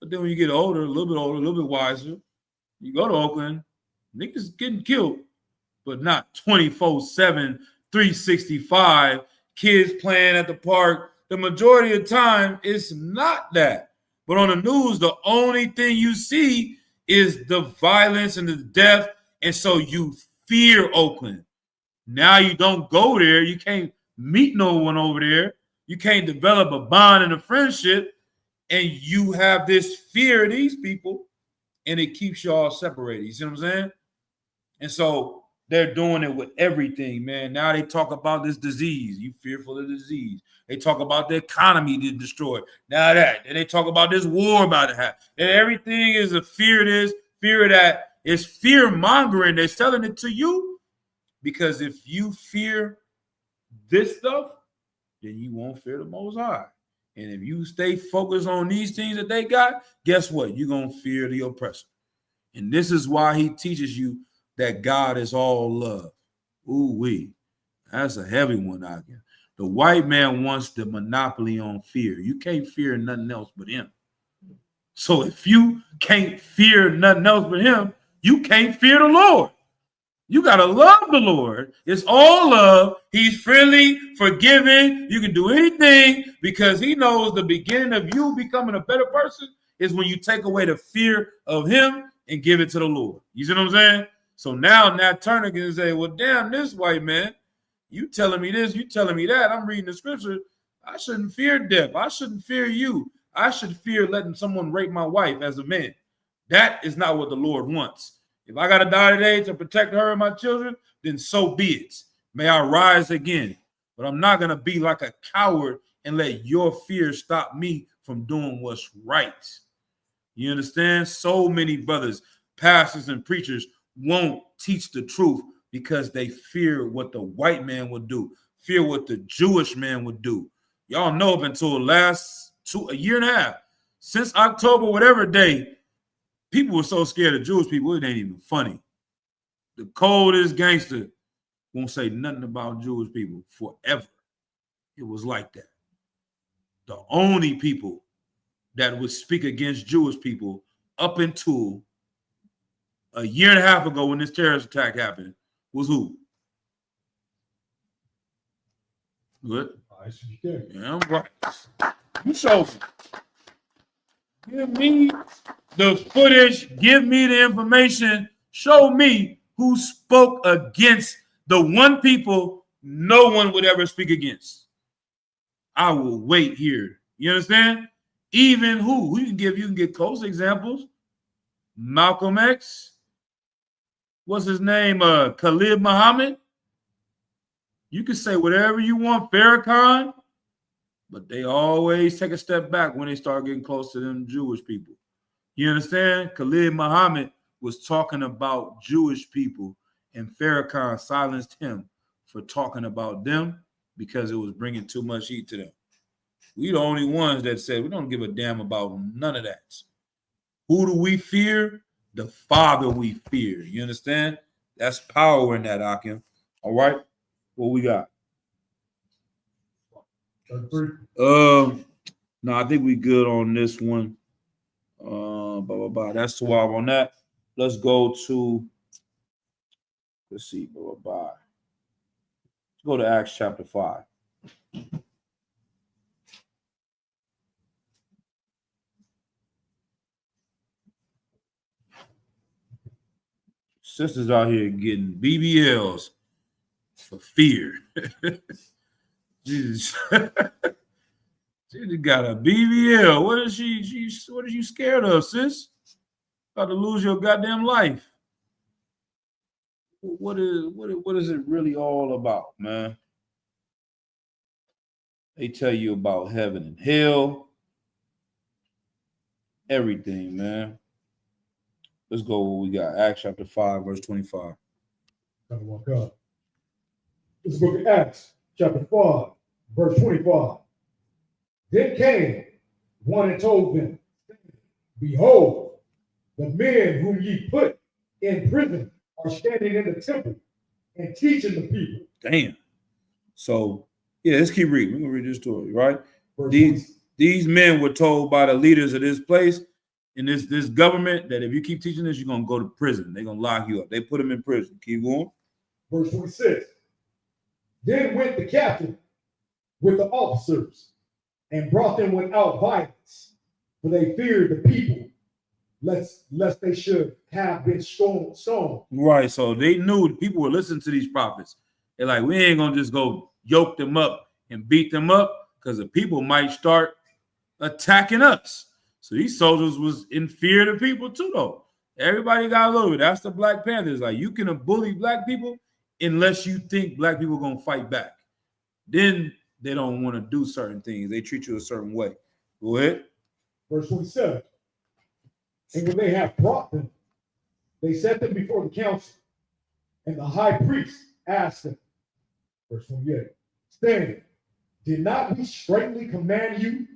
But then when you get older, a little bit wiser, you go to Oakland, niggas getting killed, but not 24/7, 365, kids playing at the park. The majority of the time, it's not that. But on the news, the only thing you see is the violence and the death. And so you fear Oakland. Now you don't go there. You can't meet no one over there. You can't develop a bond and a friendship. And you have this fear of these people. And it keeps y'all separated. You see what I'm saying? And so they're doing it with everything, man. Now they talk about this disease. You fearful of the disease. They talk about the economy to destroy. Now that. Then they talk about this war about to happen. And everything is a fear of this, fear of that. It's fear mongering. They're selling it to you. Because if you fear this stuff, then you won't fear the Most High. And if you stay focused on these things that they got, guess what? You're going to fear the oppressor. And this is why he teaches you that God is all love. Ooh-wee. That's a heavy one out here. The white man wants the monopoly on fear. You can't fear nothing else but him. So if you can't fear nothing else but him, you can't fear the Lord. You got to love the Lord. It's all love. He's friendly, forgiving. You can do anything because he knows the beginning of you becoming a better person is when you take away the fear of him and give it to the Lord. You see what I'm saying? So now Nat Turner can say, well, damn, this white man, you telling me this, you telling me that. I'm reading the scripture. I shouldn't fear death. I shouldn't fear you. I should fear letting someone rape my wife as a man. That is not what the Lord wants. If I got to die today to protect her and my children, then so be it. May I rise again. But I'm not going to be like a coward and let your fear stop me from doing what's right. You understand? So many brothers, pastors, and preachers won't teach the truth because they fear what the white man would do, fear what the Jewish man would do. Y'all know up until a year and a half, since October, whatever day, people were so scared of Jewish people, it ain't even funny. The coldest gangster won't say nothing about Jewish people forever. It was like that. The only people that would speak against Jewish people up until a year and a half ago when this terrorist attack happened was who? Good. Yeah, I'm right. You show me. Give me the footage. Give me the information Show me who spoke against the one people no one would ever speak against. I will wait here. You understand? Even who? You can get close examples. Malcolm X. What's his name? Khalid Muhammad. You can say whatever you want, Farrakhan, but they always take a step back when they start getting close to them Jewish people. You understand? Khalid Muhammad was talking about Jewish people, and Farrakhan silenced him for talking about them because it was bringing too much heat to them. We the only ones that said we don't give a damn about none of that. Who do we fear? The Father we fear. You understand? That's power in that, Akim. All right? What we got? 33. No, I think we good on this one. That's 12 on that. Let's go to, let's see, Let's go to Acts chapter 5. Sisters out here getting BBLs for fear. Jesus. She just got a BBL. What is what are you scared of, sis? About to lose your goddamn life. What is it really all about, man? They tell you about heaven and hell. Everything, man. Let's go what we got. Acts chapter 5, verse 25. Gotta walk up. This is the book of Acts, chapter 5, verse 25. Then came one and told them, behold, the men whom ye put in prison are standing in the temple and teaching the people. Damn. So, yeah, let's keep reading. We're going to read this story, right? Verse These men were told by the leaders of this place in this government that if you keep teaching this, you're going to go to prison. They're going to lock you up. They put them in prison. Keep going. Verse 26. Then went the captain with the officers and brought them without violence, for they feared the people, lest they should have been stoned. Right. So they knew the people were listening to these prophets. They're like, we ain't going to just go yoke them up and beat them up because the people might start attacking us. So these soldiers was in fear of the people too, though. Everybody got a little bit. That's the Black Panthers. Like, you can bully black people unless you think black people are going to fight back. Then they don't want to do certain things. They treat you a certain way. Go ahead. Verse 27. And when they have brought them, they set them before the council. And the high priest asked them, verse 28, saying, did not we straightly command you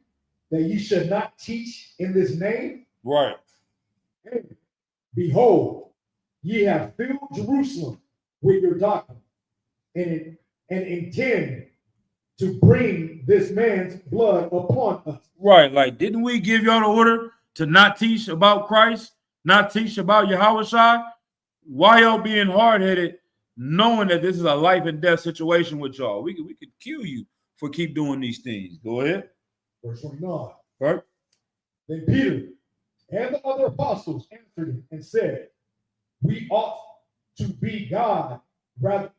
that ye should not teach in this name? Right. And behold, ye have filled Jerusalem with your doctrine and intend to bring this man's blood upon us. Right. Like, didn't we give y'all the order to not teach about Christ, not teach about Yahushua? Why y'all being hard-headed, knowing that this is a life and death situation with y'all? We could kill you for keep doing these things. Go ahead. Verse 29. Right. Then Peter and the other apostles answered him and said, we ought to be God rather.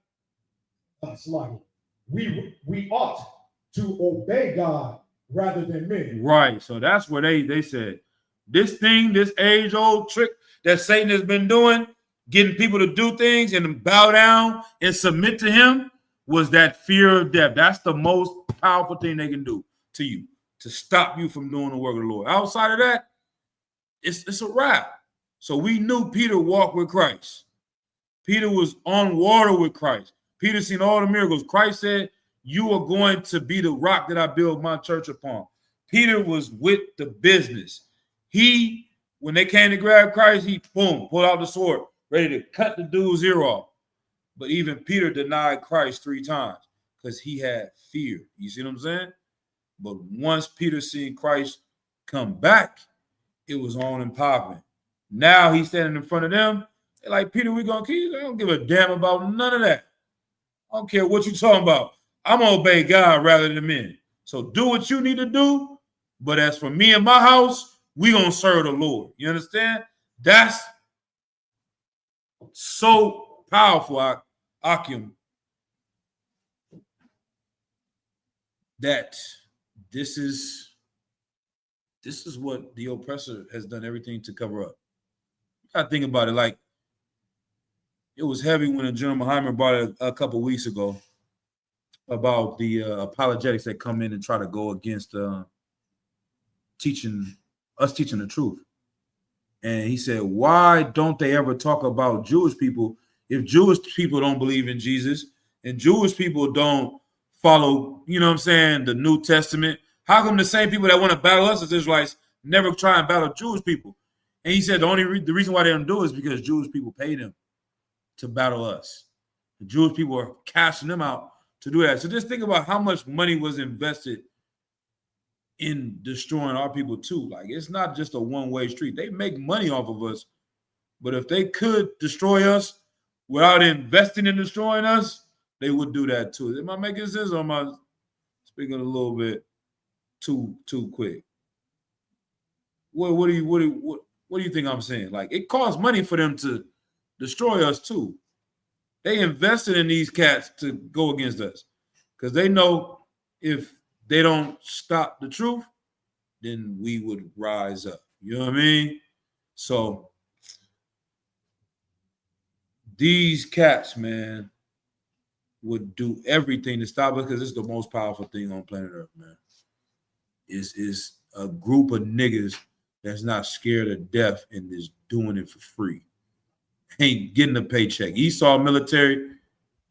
We ought to obey God rather than men. Right. So that's where they said this thing, this age-old trick that Satan has been doing, getting people to do things and bow down and submit to him, was that fear of death. That's the most powerful thing they can do to you, to stop you from doing the work of the Lord. Outside of that, it's a wrap. So we knew Peter walked with Christ. Peter was on water with Christ. Peter seen all the miracles. Christ said, you are going to be the rock that I build my church upon. Peter was with the business. When they came to grab Christ, he, boom, pulled out the sword, ready to cut the dude's ear off. But even Peter denied Christ 3 times because he had fear. You see what I'm saying? But once Peter seen Christ come back, it was on and popping. Now he's standing in front of them. They're like, Peter, we're going to kill you. I don't give a damn about none of that. I don't care what you're talking about. I'm going to obey God rather than men. So do what you need to do. But as for me and my house, we're going to serve the Lord. You understand? That's so powerful, Akim, that this is what the oppressor has done everything to cover up. You gotta think about it. Like, it was heavy when General Muhammad brought it a couple weeks ago about the apologetics that come in and try to go against teaching the truth. And he said, why don't they ever talk about Jewish people if Jewish people don't believe in Jesus and Jewish people don't follow, you know what I'm saying, the New Testament? How come the same people that want to battle us as Israelites never try and battle Jewish people? And he said the reason why they don't do it is because Jewish people pay them to battle us. The Jewish people are cashing them out to do that. So just think about how much money was invested in destroying our people too. Like, it's not just a one-way street. They make money off of us, but if they could destroy us without investing in destroying us, they would do that too. Am I making sense, or am I speaking a little bit too quick? What do you think I'm saying? Like, it costs money for them to destroy us too. They invested in these cats to go against us because they know if they don't stop the truth, then we would rise up. You know what I mean? So these cats, man, would do everything to stop us because it's the most powerful thing on planet Earth, man. Is a group of niggas that's not scared of death and is doing it for free. Ain't getting a paycheck. Esau military,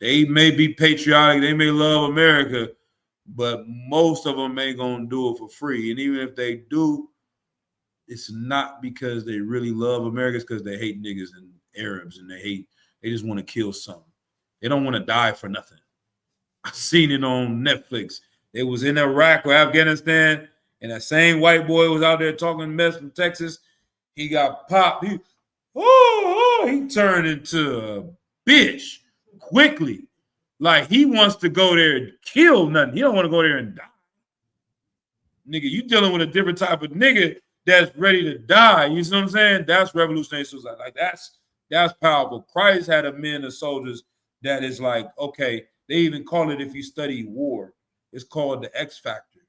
they may be patriotic, they may love America, but most of them ain't gonna do it for free. And even if they do, it's not because they really love America, it's because they hate niggas and Arabs and they just want to kill something. They don't want to die for nothing. I seen it on Netflix. It was in Iraq or Afghanistan, and that same white boy was out there talking mess from Texas. He got popped. He turned into a bitch quickly. Like, he wants to go there and kill nothing. He don't want to go there and die. Nigga, you dealing with a different type of nigga that's ready to die. You see what I'm saying? That's revolutionary suicide. Like, that's powerful. Christ had a men of soldiers that is like, okay, they even call it, if you study war, it's called the X factor.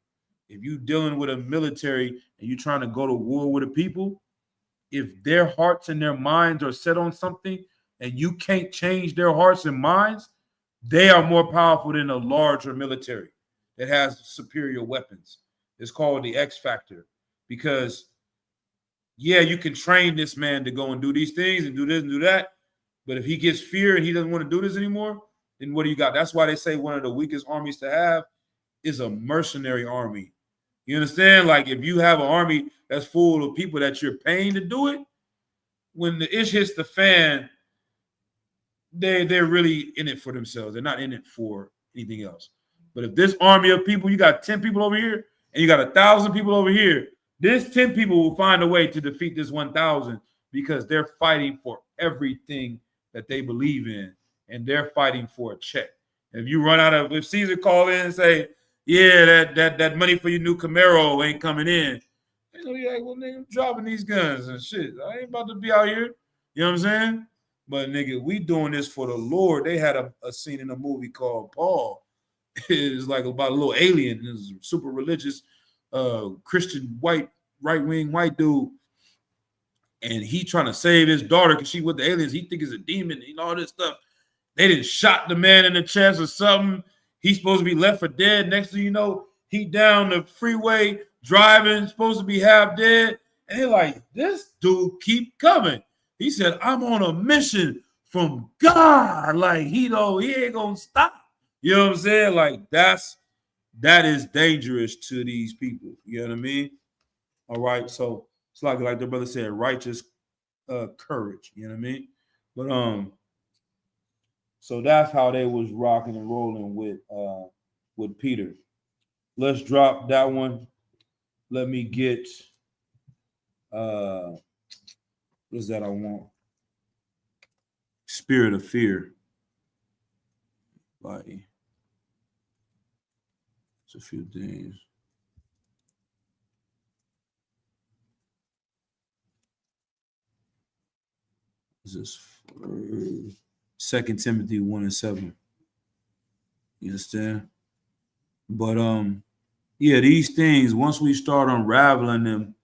If you dealing with a military and you trying to go to war with a people, if their hearts and their minds are set on something and you can't change their hearts and minds, they are more powerful than a larger military that has superior weapons. It's called the X factor because, yeah, you can train this man to go and do these things and do this and do that. But if he gets fear and he doesn't want to do this anymore, then what do you got? That's why they say one of the weakest armies to have is a mercenary army. You understand? Like, if you have an army that's full of people that you're paying to do it, when the ish hits the fan, they're really in it for themselves. They're not in it for anything else. But if this army of people, you got 10 people over here and you got 1,000 people over here, this 10 people will find a way to defeat this 1,000 because they're fighting for everything that they believe in, and they're fighting for a check. And if you run out of, if Caesar call in and say, yeah, that money for your new Camaro ain't coming in, you know, you're like, well, nigga, I'm dropping these guns and shit. I ain't about to be out here. You know what I'm saying? But nigga, we doing this for the Lord. They had a scene in a movie called Paul. It's like about a little alien. It's a super religious Christian white, right-wing white dude. And he trying to save his daughter because she with the aliens. He think it's a demon and all this stuff. They didn't shot the man in the chest or something. He's supposed to be left for dead. Next thing you know, he down the freeway driving, supposed to be half dead. And they're like, this dude keep coming. He said, I'm on a mission from God. Like, he ain't gonna stop. You know what I'm saying? Like, that is dangerous to these people. You know what I mean? All right. So it's like the brother said, righteous courage. You know what I mean? But so that's how they was rocking and rolling with Peter. Let's drop that one. Let me get what's that I want? Spirit of Fear. Like, it's a few things. This is 2 Timothy 1:7. You understand? But yeah, these things, once we start unraveling them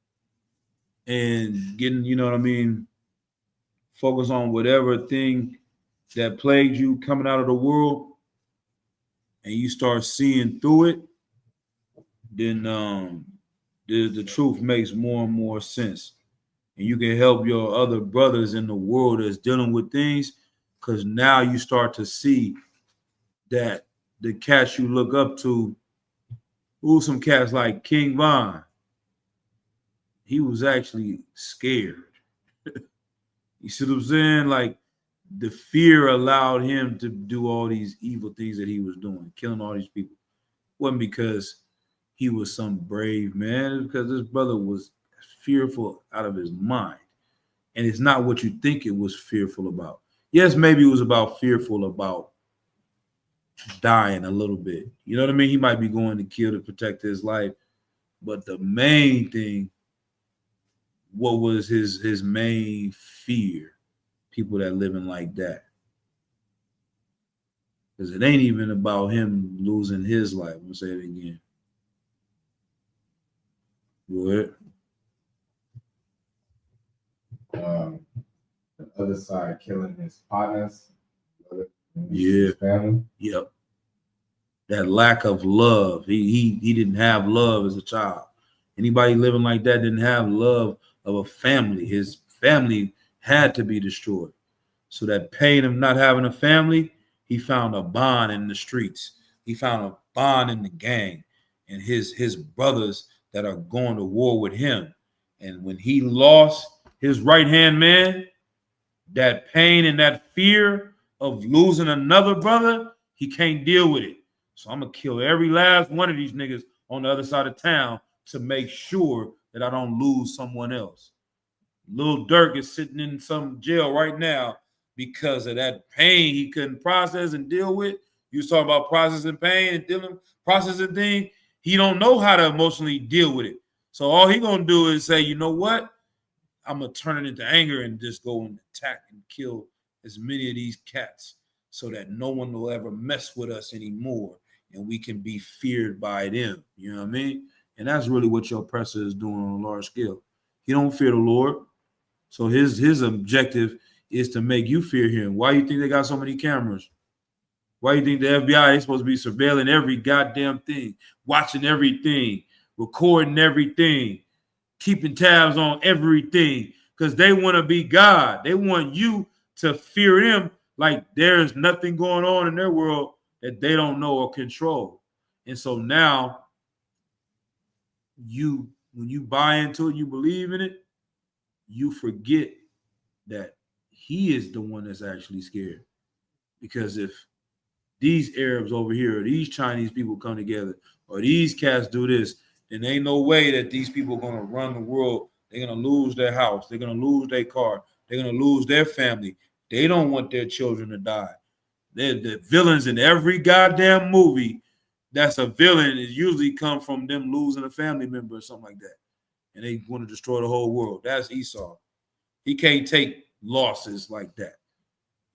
and getting, you know what I mean, focus on whatever thing that plagued you coming out of the world, and you start seeing through it, then the truth makes more and more sense. And you can help your other brothers in the world that's dealing with things, because now you start to see that the cats you look up to, some cats like King Von, he was actually scared. You see what I'm saying? Like, the fear allowed him to do all these evil things that he was doing, killing all these people. It wasn't because he was some brave man, it's because this brother was fearful out of his mind. And it's not what you think it was fearful about. Yes, maybe it was fearful about dying a little bit. You know what I mean? He might be going to kill to protect his life. But the main thing, what was his main fear? People that living like that. Because it ain't even about him losing his life. I'm going to say it again. Go ahead. The other side killing his partners, Yeah. his family. Yep. That lack of love. He didn't have love as a child. Anybody living like that didn't have love of a family. His family had to be destroyed. So that pain of not having a family, he found a bond in the streets. He found a bond in the gang and his brothers that are going to war with him. And when he lost his right-hand man, that pain and that fear of losing another brother, he can't deal with it. So I'm going to kill every last one of these niggas on the other side of town to make sure that I don't lose someone else. Lil Durk is sitting in some jail right now because of that pain he couldn't process and deal with. You was talking about processing pain and processing things. He don't know how to emotionally deal with it. So all he gonna do is say, you know what? I'm gonna turn it into anger and just go and attack and kill as many of these cats so that no one will ever mess with us anymore and we can be feared by them. You know what I mean? And that's really what your oppressor is doing on a large scale. He don't fear the Lord. So his objective is to make you fear him. Why you think they got so many cameras? Why you think the FBI is supposed to be surveilling every goddamn thing, watching everything, recording everything, keeping tabs on everything? Because they want to be God. They want you to fear them like there's nothing going on in their world that they don't know or control. And so now when you buy into it, you believe in it, you forget that he is the one that's actually scared. Because if these Arabs over here or these Chinese people come together or these cats do this, then ain't no way that these people are going to run the world. They're going to lose their house. They're going to lose their car. They're going to lose their family. They don't want their children to die. They're the villains in every goddamn movie. That's a villain. It usually comes from them losing a family member or something like that. And they want to destroy the whole world. That's Esau. He can't take losses like that.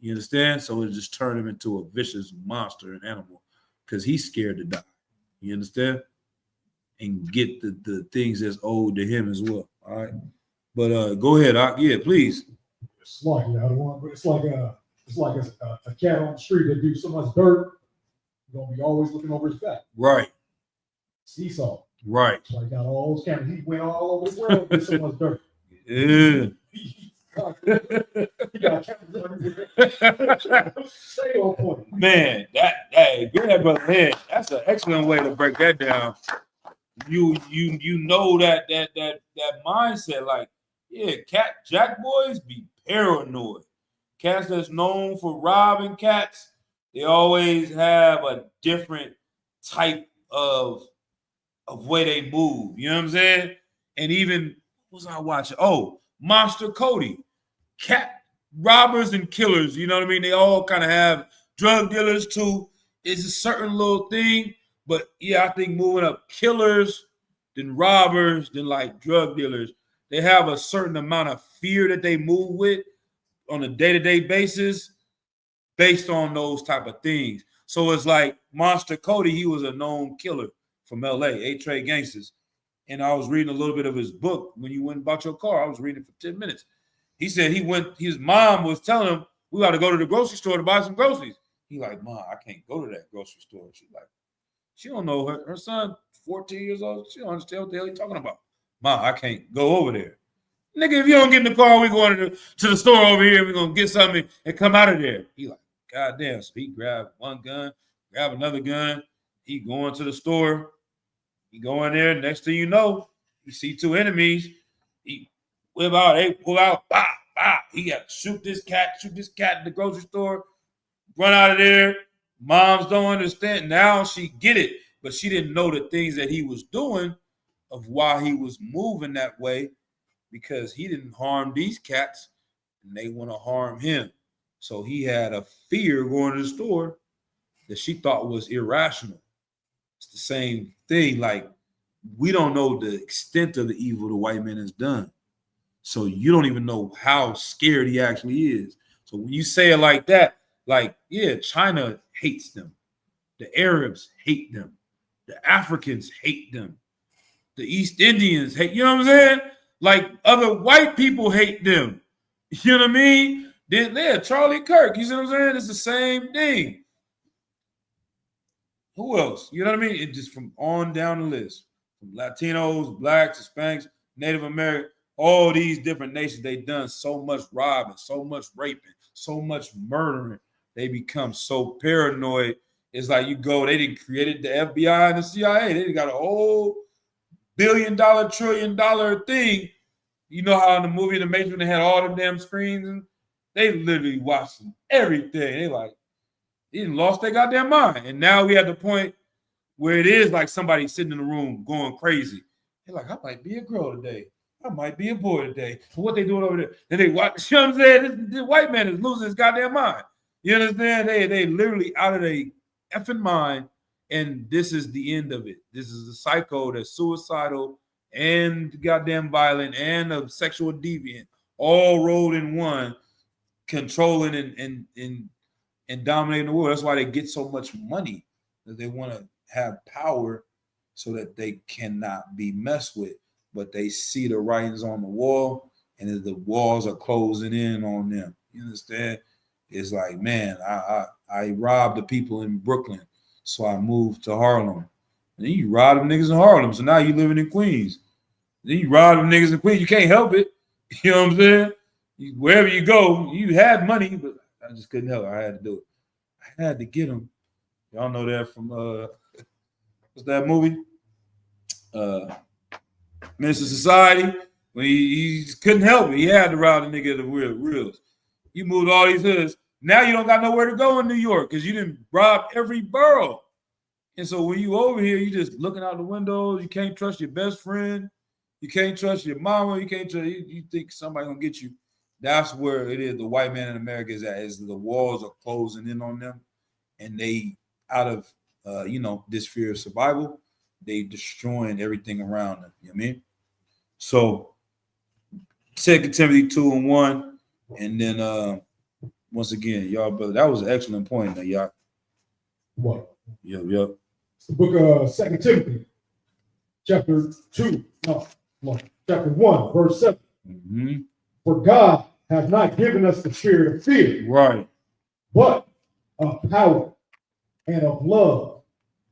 You understand? So it just turned him into a vicious monster and animal because he's scared to die. You understand? And get the things that's owed to him as well. All right. But go ahead. Yeah, please. It's like I don't want, but it's like a cat on the street that do so much dirt. You're gonna be always looking over his back. Right. It's Esau. Right. So I got all those cameras. He went all over the world with so much dirt. Yeah. He got cameras everywhere. Stay on point. Man, hey, get that brother head. That's an excellent way to break that down. You know that mindset, like, yeah, jack boys be paranoid. Cats that's known for robbing cats, they always have a different type of way they move. You know what I'm saying? And even what was I watching? Oh, Monster Cody. Cat robbers and killers, you know what I mean? They all kind of have drug dealers too. It's a certain little thing, but yeah, I think moving up killers, then robbers, then like drug dealers, they have a certain amount of fear that they move with. on a day-to-day basis based on those type of things. So it's like Monster Cody, he was a known killer from LA, 8 Trade Gangsters. And I was reading a little bit of his book when you went and bought your car. I was reading it for 10 minutes. He said his mom was telling him, we got to go to the grocery store to buy some groceries. He like, Mom, I can't go to that grocery store. She's like, she don't know her son, 14 years old. She don't understand what the hell he's talking about. Mom, I can't go over there. Nigga, if you don't get in the car, we going to the store over here. We're going to get something and come out of there. He like, God damn. So he grabbed one gun, grab another gun. He going to the store. He go in there. Next thing you know, you see 2 enemies. He whip out, they pull out, bah, bah. He got to shoot this cat in the grocery store, run out of there. Moms don't understand. Now she get it, but she didn't know the things that he was doing of why he was moving that way, because he didn't harm these cats and they want to harm him. So he had a fear going to the store that she thought was irrational. It's the same thing. Like, we don't know the extent of the evil the white man has done. So you don't even know how scared he actually is. So when you say it like that, like, yeah, China hates them. The Arabs hate them. The Africans hate them. The East Indians hate, you know what I'm saying? Like, other white people hate them. You know what I mean? Yeah, Charlie Kirk, you see what I'm saying? It's the same thing. Who else? You know what I mean? It just from on down the list. From Latinos, Blacks, Hispanics, Native American, all these different nations, they done so much robbing, so much raping, so much murdering. They become so paranoid. It's like you go, they didn't created the FBI and the CIA. They got a whole billion-dollar, trillion-dollar thing. You know how in the movie The Matrix, they had all them damn screens, and they literally watching everything. They like, they didn't lost their goddamn mind. And now we at the point where it is like somebody sitting in the room going crazy. They're like, I might be a girl today. I might be a boy today. So what they doing over there? And they watch, you know what I'm saying? This white man is losing his goddamn mind. You understand? They literally out of their effing mind. And this is the end of it. This is a psycho that's suicidal and goddamn violent and a sexual deviant, all rolled in one, controlling and dominating the world. That's why they get so much money, that they want to have power so that they cannot be messed with. But they see the writings on the wall, and the walls are closing in on them. You understand? It's like, man, I robbed the people in Brooklyn, so I moved to Harlem. And then you rob them niggas in Harlem, so now you living in Queens. Then you rob them niggas in Queens. You can't help it. You know what I'm saying? Wherever you go, you had money, but I just couldn't help it. I had to do it. I had to get them. Y'all know that from what's that movie? Minister Society. When he couldn't help it. He had to rob the nigga the reals. You moved all these hoods. Now you don't got nowhere to go in New York because you didn't rob every borough. And so when you over here, you just looking out the windows. You can't trust your best friend. You can't trust your mama. You can't trust. You think somebody gonna get you. That's where it is. The white man in America is at. Is the walls are closing in on them, and they out of this fear of survival, they destroying everything around them. You know what I mean? So 2 Timothy 2:1, and then once again, y'all, brother, that was an excellent point. Now, y'all. What? Yep. It's the book of 2 Timothy, chapter 1, verse 7. Mm-hmm. For God hath not given us the spirit of fear, Right. but of power and of love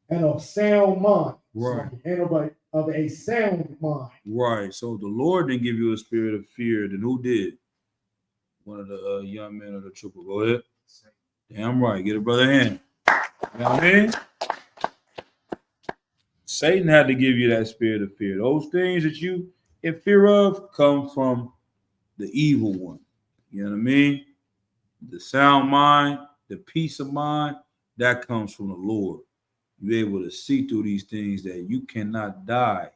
and of sound mind. Right. And of a sound mind. Right. So the Lord didn't give you a spirit of fear. Then who did? One of the young men of the triple. Go ahead. Damn right. Get a brother hand. You know what I mean? Satan had to give you that spirit of fear. Those things that you in fear of come from the evil one. You know what I mean? The sound mind, the peace of mind, that comes from the Lord. You're able to see through these things that you cannot die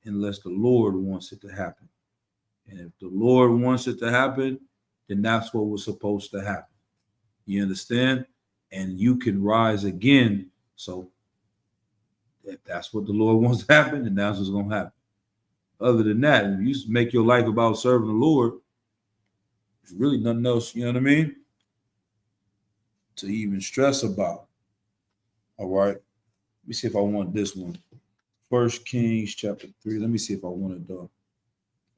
unless the Lord wants it to happen. And if the Lord wants it to happen, then that's what was supposed to happen. You understand? And you can rise again. So if that's what the Lord wants to happen, then that's what's going to happen. Other than that, if you make your life about serving the Lord, There's really nothing else, you know what I mean, to even stress about. All right. Let me see if I want this one. First Kings chapter 3. Let me see if I want it though.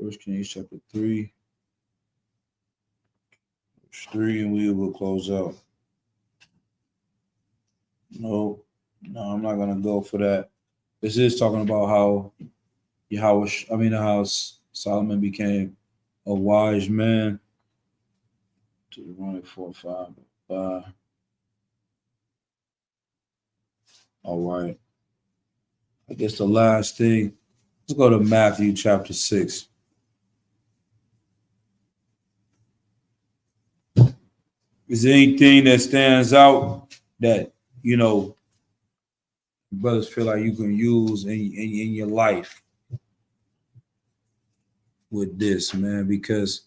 First Kings chapter 3. Verse 3, and we will close out. No, I'm not gonna go for that. This is talking about how how Solomon became a wise man. Deuteronomy 4:5. All right. I guess the last thing, let's go to Matthew chapter 6. Is there anything that stands out that, you know, brothers feel like you can use in your life with this, man? Because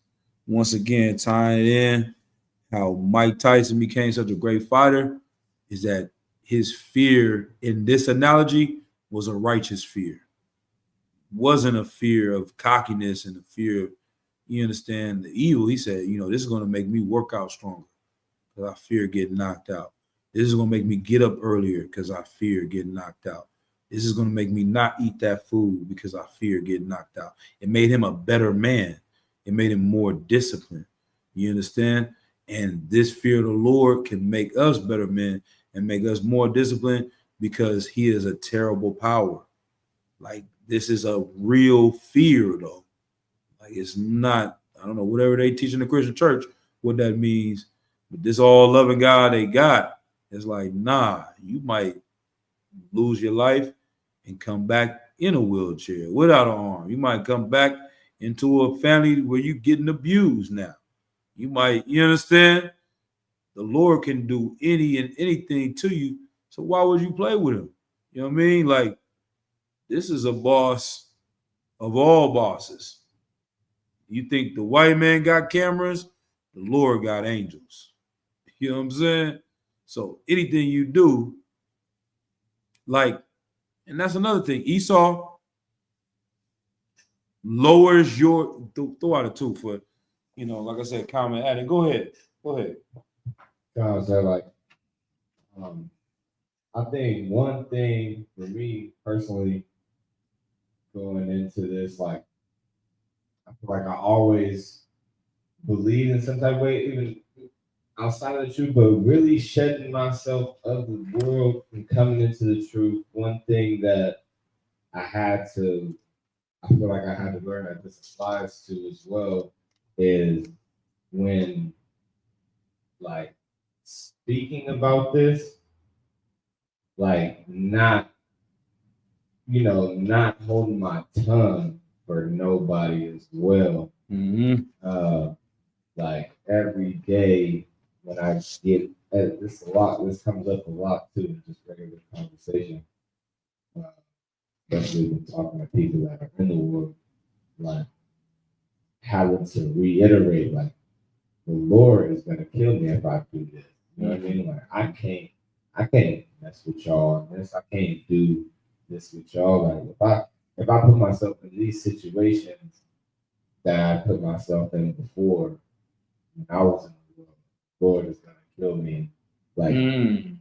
once again, tying it in, how Mike Tyson became such a great fighter is that his fear in this analogy was a righteous fear. Wasn't a fear of cockiness and a fear of, you understand, the evil. He said, you know, this is going to make me work out stronger because I fear getting knocked out. This is going to make me get up earlier because I fear getting knocked out. This is going to make me not eat that food because I fear getting knocked out. It made him a better man. It made him more disciplined. You understand? And this fear of the Lord can make us better men and make us more disciplined because he is a terrible power. Like, this is a real fear, though. Like, it's not, I don't know, whatever they teach in the Christian church, what that means. But this all loving God they got, it's like, nah, you might lose your life and come back in a wheelchair without an arm. You might come back into a family where you're getting abused now. You might, you understand? The Lord can do anything to you. So why would you play with him? You know what I mean? Like, this is a boss of all bosses. You think the white man got cameras? The Lord got angels. You know what I'm saying? So anything you do, like, and that's another thing. Esau lowers your, throw out a 2 for, you know, like I said, comment, add it. Go ahead. So I think one thing for me personally going into this, like, I feel like I always believe in some type of way, even outside of the truth, but really shedding myself of the world and coming into the truth. One thing that I feel like I had to learn that this applies to as well is when, like, speaking about this, like, not holding my tongue for nobody as well. Mm-hmm. Like, every day when I get this this comes up a lot too in just regular conversation, especially when talking to people that are in the world, like, having to reiterate, like, the Lord is gonna kill me if I do this. You know what I mean? Like, I can't mess with y'all on this. I can't do this with y'all. Like, if I put myself in these situations that I put myself in before, when I was in the world, the Lord is gonna kill me. Like,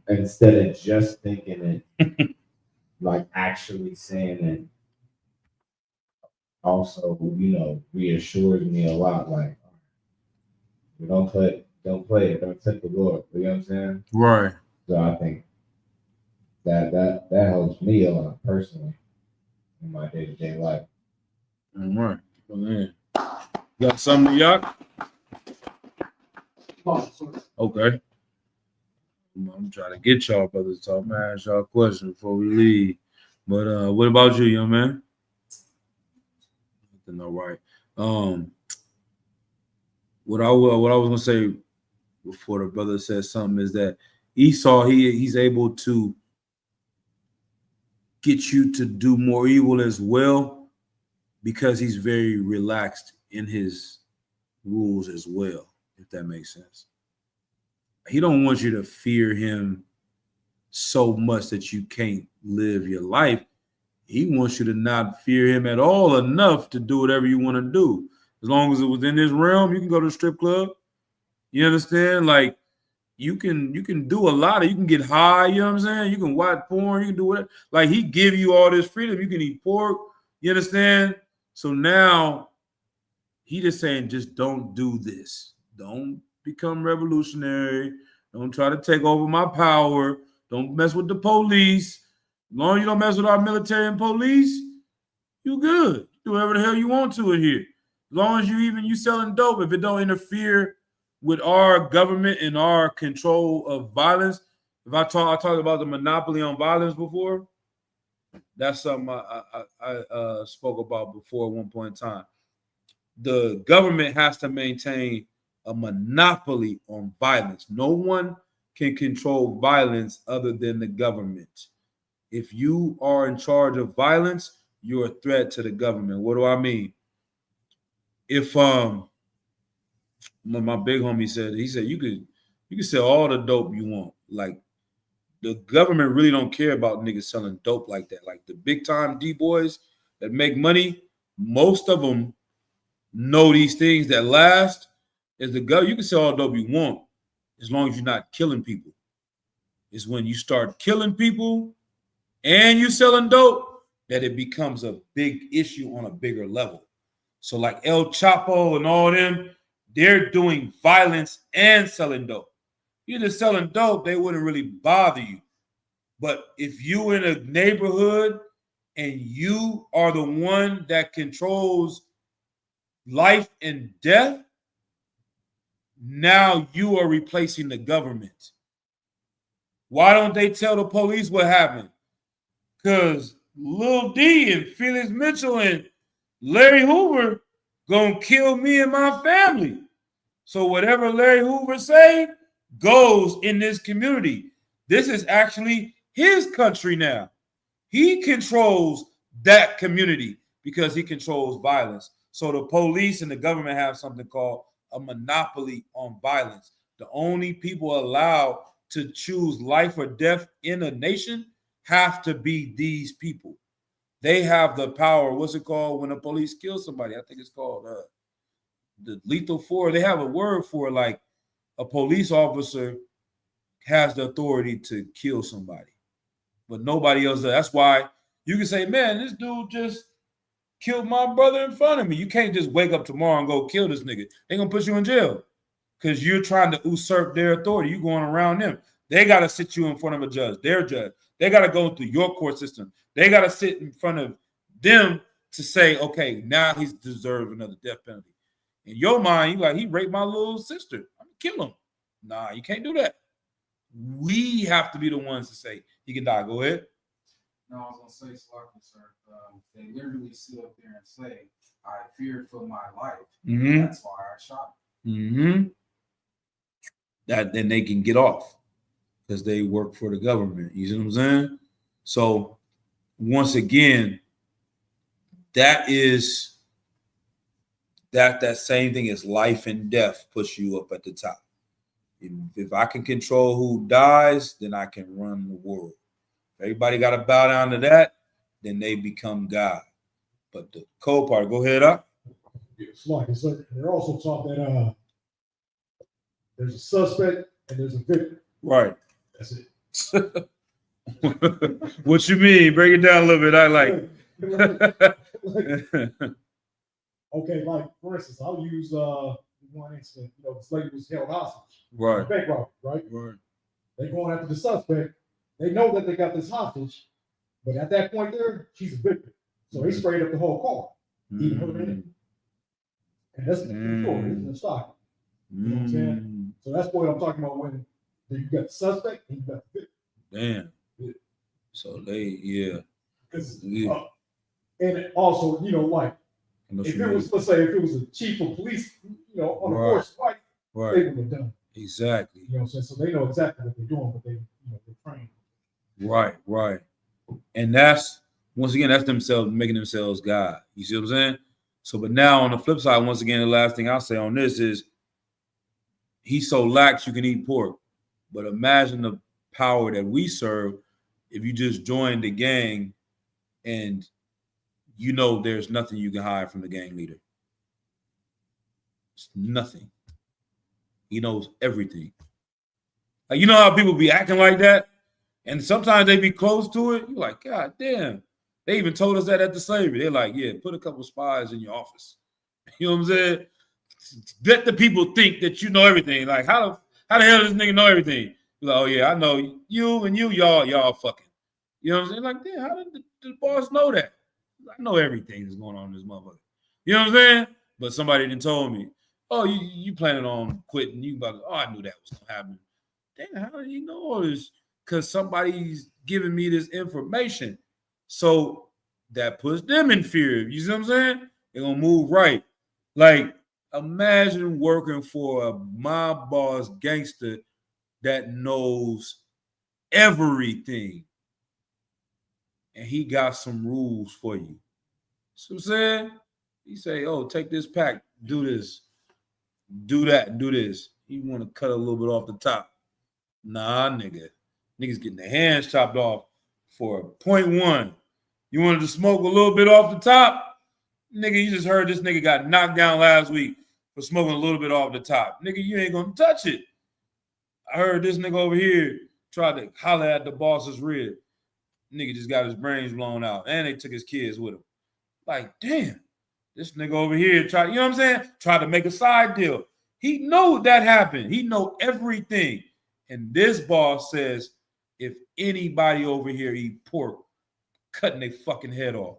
instead of just thinking it, like, actually saying it, also, reassures me a lot. Like, don't play it, don't tempt the Lord. You know what I'm saying? Right. So I think that helps me a lot personally in my day-to-day life. All right. Well, man. You got something, Yak? Okay. I'm trying to get y'all brothers to talk. Man, ask y'all a question before we leave. But what about you, young man? Nothing, all right. What I was gonna say before the brother said something is that Esau, he's able to get you to do more evil as well because he's very relaxed in his rules as well, if that makes sense. He don't want you to fear him so much that you can't live your life. He wants you to not fear him at all enough to do whatever you want to do. As long as it was in this realm, you can go to the strip club. You understand? Like you can do a lot of, you can get high, you know what I'm saying? You can watch porn, you can do whatever. Like he give you all this freedom. You can eat pork, you understand? So now he just saying, just don't do this. Don't become revolutionary. Don't try to take over my power. Don't mess with the police. As long as you don't mess with our military and police, you good. Do whatever the hell you want to in here. As long as you selling dope, if it don't interfere with our government and our control of violence. If I talked about the monopoly on violence before, that's something I spoke about before at one point in time. The government has to maintain a monopoly on violence. No one can control violence other than the government. If you are in charge of violence, you're a threat to the government. What do I mean? If my big homie said, he said you could sell all the dope you want. Like the government really don't care about niggas selling dope like that. Like the big time D boys that make money, most of them know these things that last. Is the government, you can sell all dope you want as long as you're not killing people. It's when you start killing people and you selling dope that it becomes a big issue on a bigger level. So like El Chapo and all them, they're doing violence and selling dope. You're just selling dope, they wouldn't really bother you. But if you in a neighborhood and you are the one that controls life and death, now you are replacing the government. Why don't they tell the police what happened? Because Lil D and Felix Mitchell and Larry Hoover gonna kill me and my family. So whatever Larry Hoover say goes in this community. This is actually his country now. He controls that community because he controls violence. So the police and the government have something called a monopoly on violence. The only people allowed to choose life or death in a nation have to be these people. They have the power. What's it called when the police kill somebody? I think it's called the lethal force. They have a word for it, like a police officer has the authority to kill somebody, but nobody else does. That's why you can say, man, this dude just killed my brother in front of me. You can't just wake up tomorrow and go kill this nigga. They're gonna put you in jail because you're trying to usurp their authority. You're going around them. They got to sit you in front of a judge, their judge. They got to go through your court system. They got to sit in front of them to say, okay, now he's deserved another death penalty. In your mind, you like, he raped my little sister. I'm gonna kill him. Nah, you can't do that. We have to be the ones to say he can die. Go ahead. No, I was gonna say, Slocky, sir. They literally sit up there and say, "I feared for my life. Mm-hmm. That's why I shot." Mm-hmm. That then they can get off because they work for the government. You see what I'm saying? So once again, that is that same thing as life and death puts you up at the top. If I can control who dies, then I can run the world. Everybody got to bow down to that, then they become God. But the cold part, go ahead up. It's like they're also taught that there's a suspect and there's a victim. Right. That's it. What you mean? Break it down a little bit. I like. Okay, like for instance, I'll use one incident. This lady was held hostage. Right. Bank robbery, right? Right. They're going after the suspect. They know that they got this hostage, but at that point there, she's a victim. So they sprayed up the whole car, even her in it. And that's the story. It's in stock. You know what I'm saying? So that's what I'm talking about when you got the suspect and you got the victim. Damn. So they, And also, like, if it was, let's say, if it was a chief of police, on the force fight, they would have done it. Exactly. You know what I'm saying? So they know exactly what they're doing, but they're trained. Right. And that's, once again, that's themselves making themselves God. You see what I'm saying? So, but now on the flip side, once again, the last thing I'll say on this is he's so lax you can eat pork. But imagine the power that we serve if you just join the gang and there's nothing you can hide from the gang leader. It's nothing. He knows everything. Like, you know how people be acting like that? And sometimes they be close to it. You're like, God damn. They even told us that at the slavery. They're like, yeah, put a couple spies in your office. You know what I'm saying? Let the people think that you know everything. Like, how the hell does this nigga know everything? You're like, oh yeah, I know you and y'all fucking. You know what I'm saying? Like, damn, how did the boss know that? I know everything that's going on in this motherfucker. You know what I'm saying? But somebody didn't told me, oh, you planning on quitting. You about to, oh, I knew that was gonna happen. Damn, how did you know all this? Because somebody's giving me this information. So that puts them in fear. You see what I'm saying? They're gonna move right. Like, imagine working for a mob boss gangster that knows everything. And he got some rules for you. See what I'm saying? He say, oh, take this pack, do this, do that, do this. You want to cut a little bit off the top. Nah, nigga. Niggas getting their hands chopped off for 0.1. You wanted to smoke a little bit off the top? Nigga, you just heard this nigga got knocked down last week for smoking a little bit off the top. Nigga, you ain't gonna touch it. I heard this nigga over here tried to holler at the boss's rib. Nigga just got his brains blown out. And they took his kids with him. Like, damn, this nigga over here tried, you know what I'm saying? Tried to make a side deal. He knew that happened. He know everything. And this boss says, if anybody over here eat pork, cutting their fucking head off.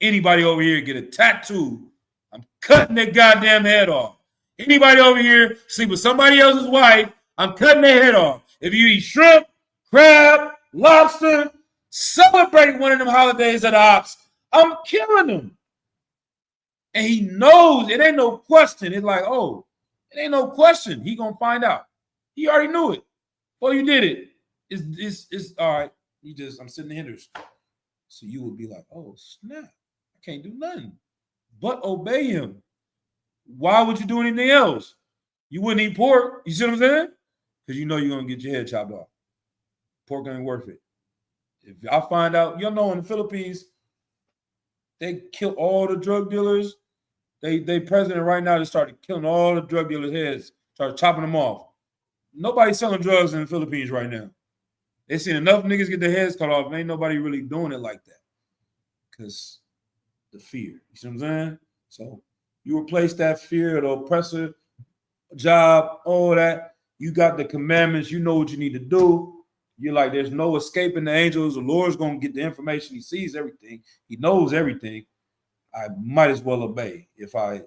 Anybody over here get a tattoo, I'm cutting their goddamn head off. Anybody over here sleep with somebody else's wife, I'm cutting their head off. If you eat shrimp, crab, lobster, celebrate one of them holidays at the ops, I'm killing them. And he knows, it ain't no question. It's like, oh, it ain't no question. He gonna find out. He already knew it. Well, you did it. It's all right. I'm sitting in hinders. So you would be like, oh, snap. I can't do nothing but obey him. Why would you do anything else? You wouldn't eat pork. You see what I'm saying? Because you know you're going to get your head chopped off. Pork ain't worth it. If I find out, you know, in the Philippines, they kill all the drug dealers. They president right now just started killing all the drug dealers' heads, started chopping them off. Nobody's selling drugs in the Philippines right now. They seen enough niggas get their heads cut off. Ain't nobody really doing it like that. Because the fear. You see what I'm saying? So you replace that fear, the oppressor, job, all that. You got the commandments. You know what you need to do. You're like, there's no escaping the angels. The Lord's going to get the information. He sees everything. He knows everything. I might as well obey if I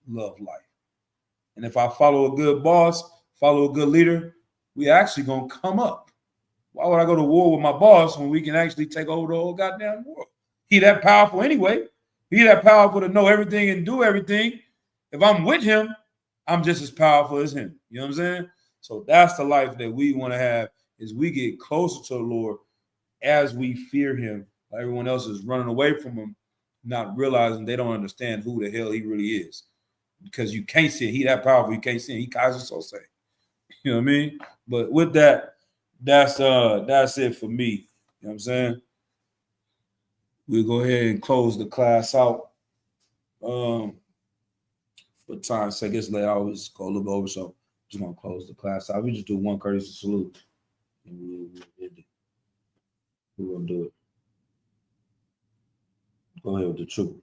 love life. And if I follow a good boss, follow a good leader, we actually going to come up. Why would I go to war with my boss when we can actually take over the whole goddamn world? He that powerful anyway. He that powerful to know everything and do everything. If I'm with him, I'm just as powerful as him. You know what I'm saying? So that's the life that we want to have, is we get closer to the Lord as we fear him. Everyone else is running away from him, not realizing they don't understand who the hell he really is. Because you can't see it. He that powerful, you can't see it. He Kaiser Sose. You know what I mean? But with that, that's it for me. You know what I'm saying? We'll go ahead and close the class out. For time's sake, it's late. I always go a little bit over, so I'm just gonna close the class out. We just do one courtesy salute, and we're gonna do it. Go ahead with the truth.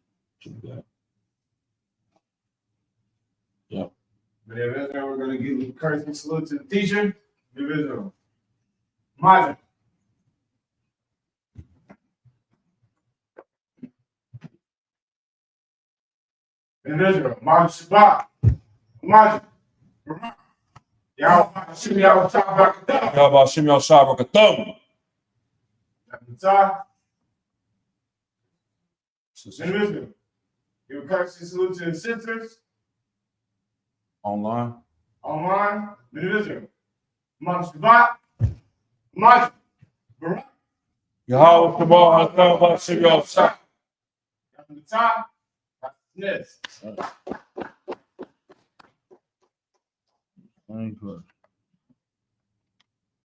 Yep. We're gonna give a courtesy salute to the teacher. Individual. Majin. Individual. Majin Shabbat. Majin. Y'all Shimmy Y'all Shabbat. How about Shimmy Shabbat? Individual. Give a courtesy salute to the sisters. Online. Individual. Majin Shabbat. Majin. Yahweh Shabbat, Shabbat, Shimmy Shabbat. From the top. Yes. Thank you.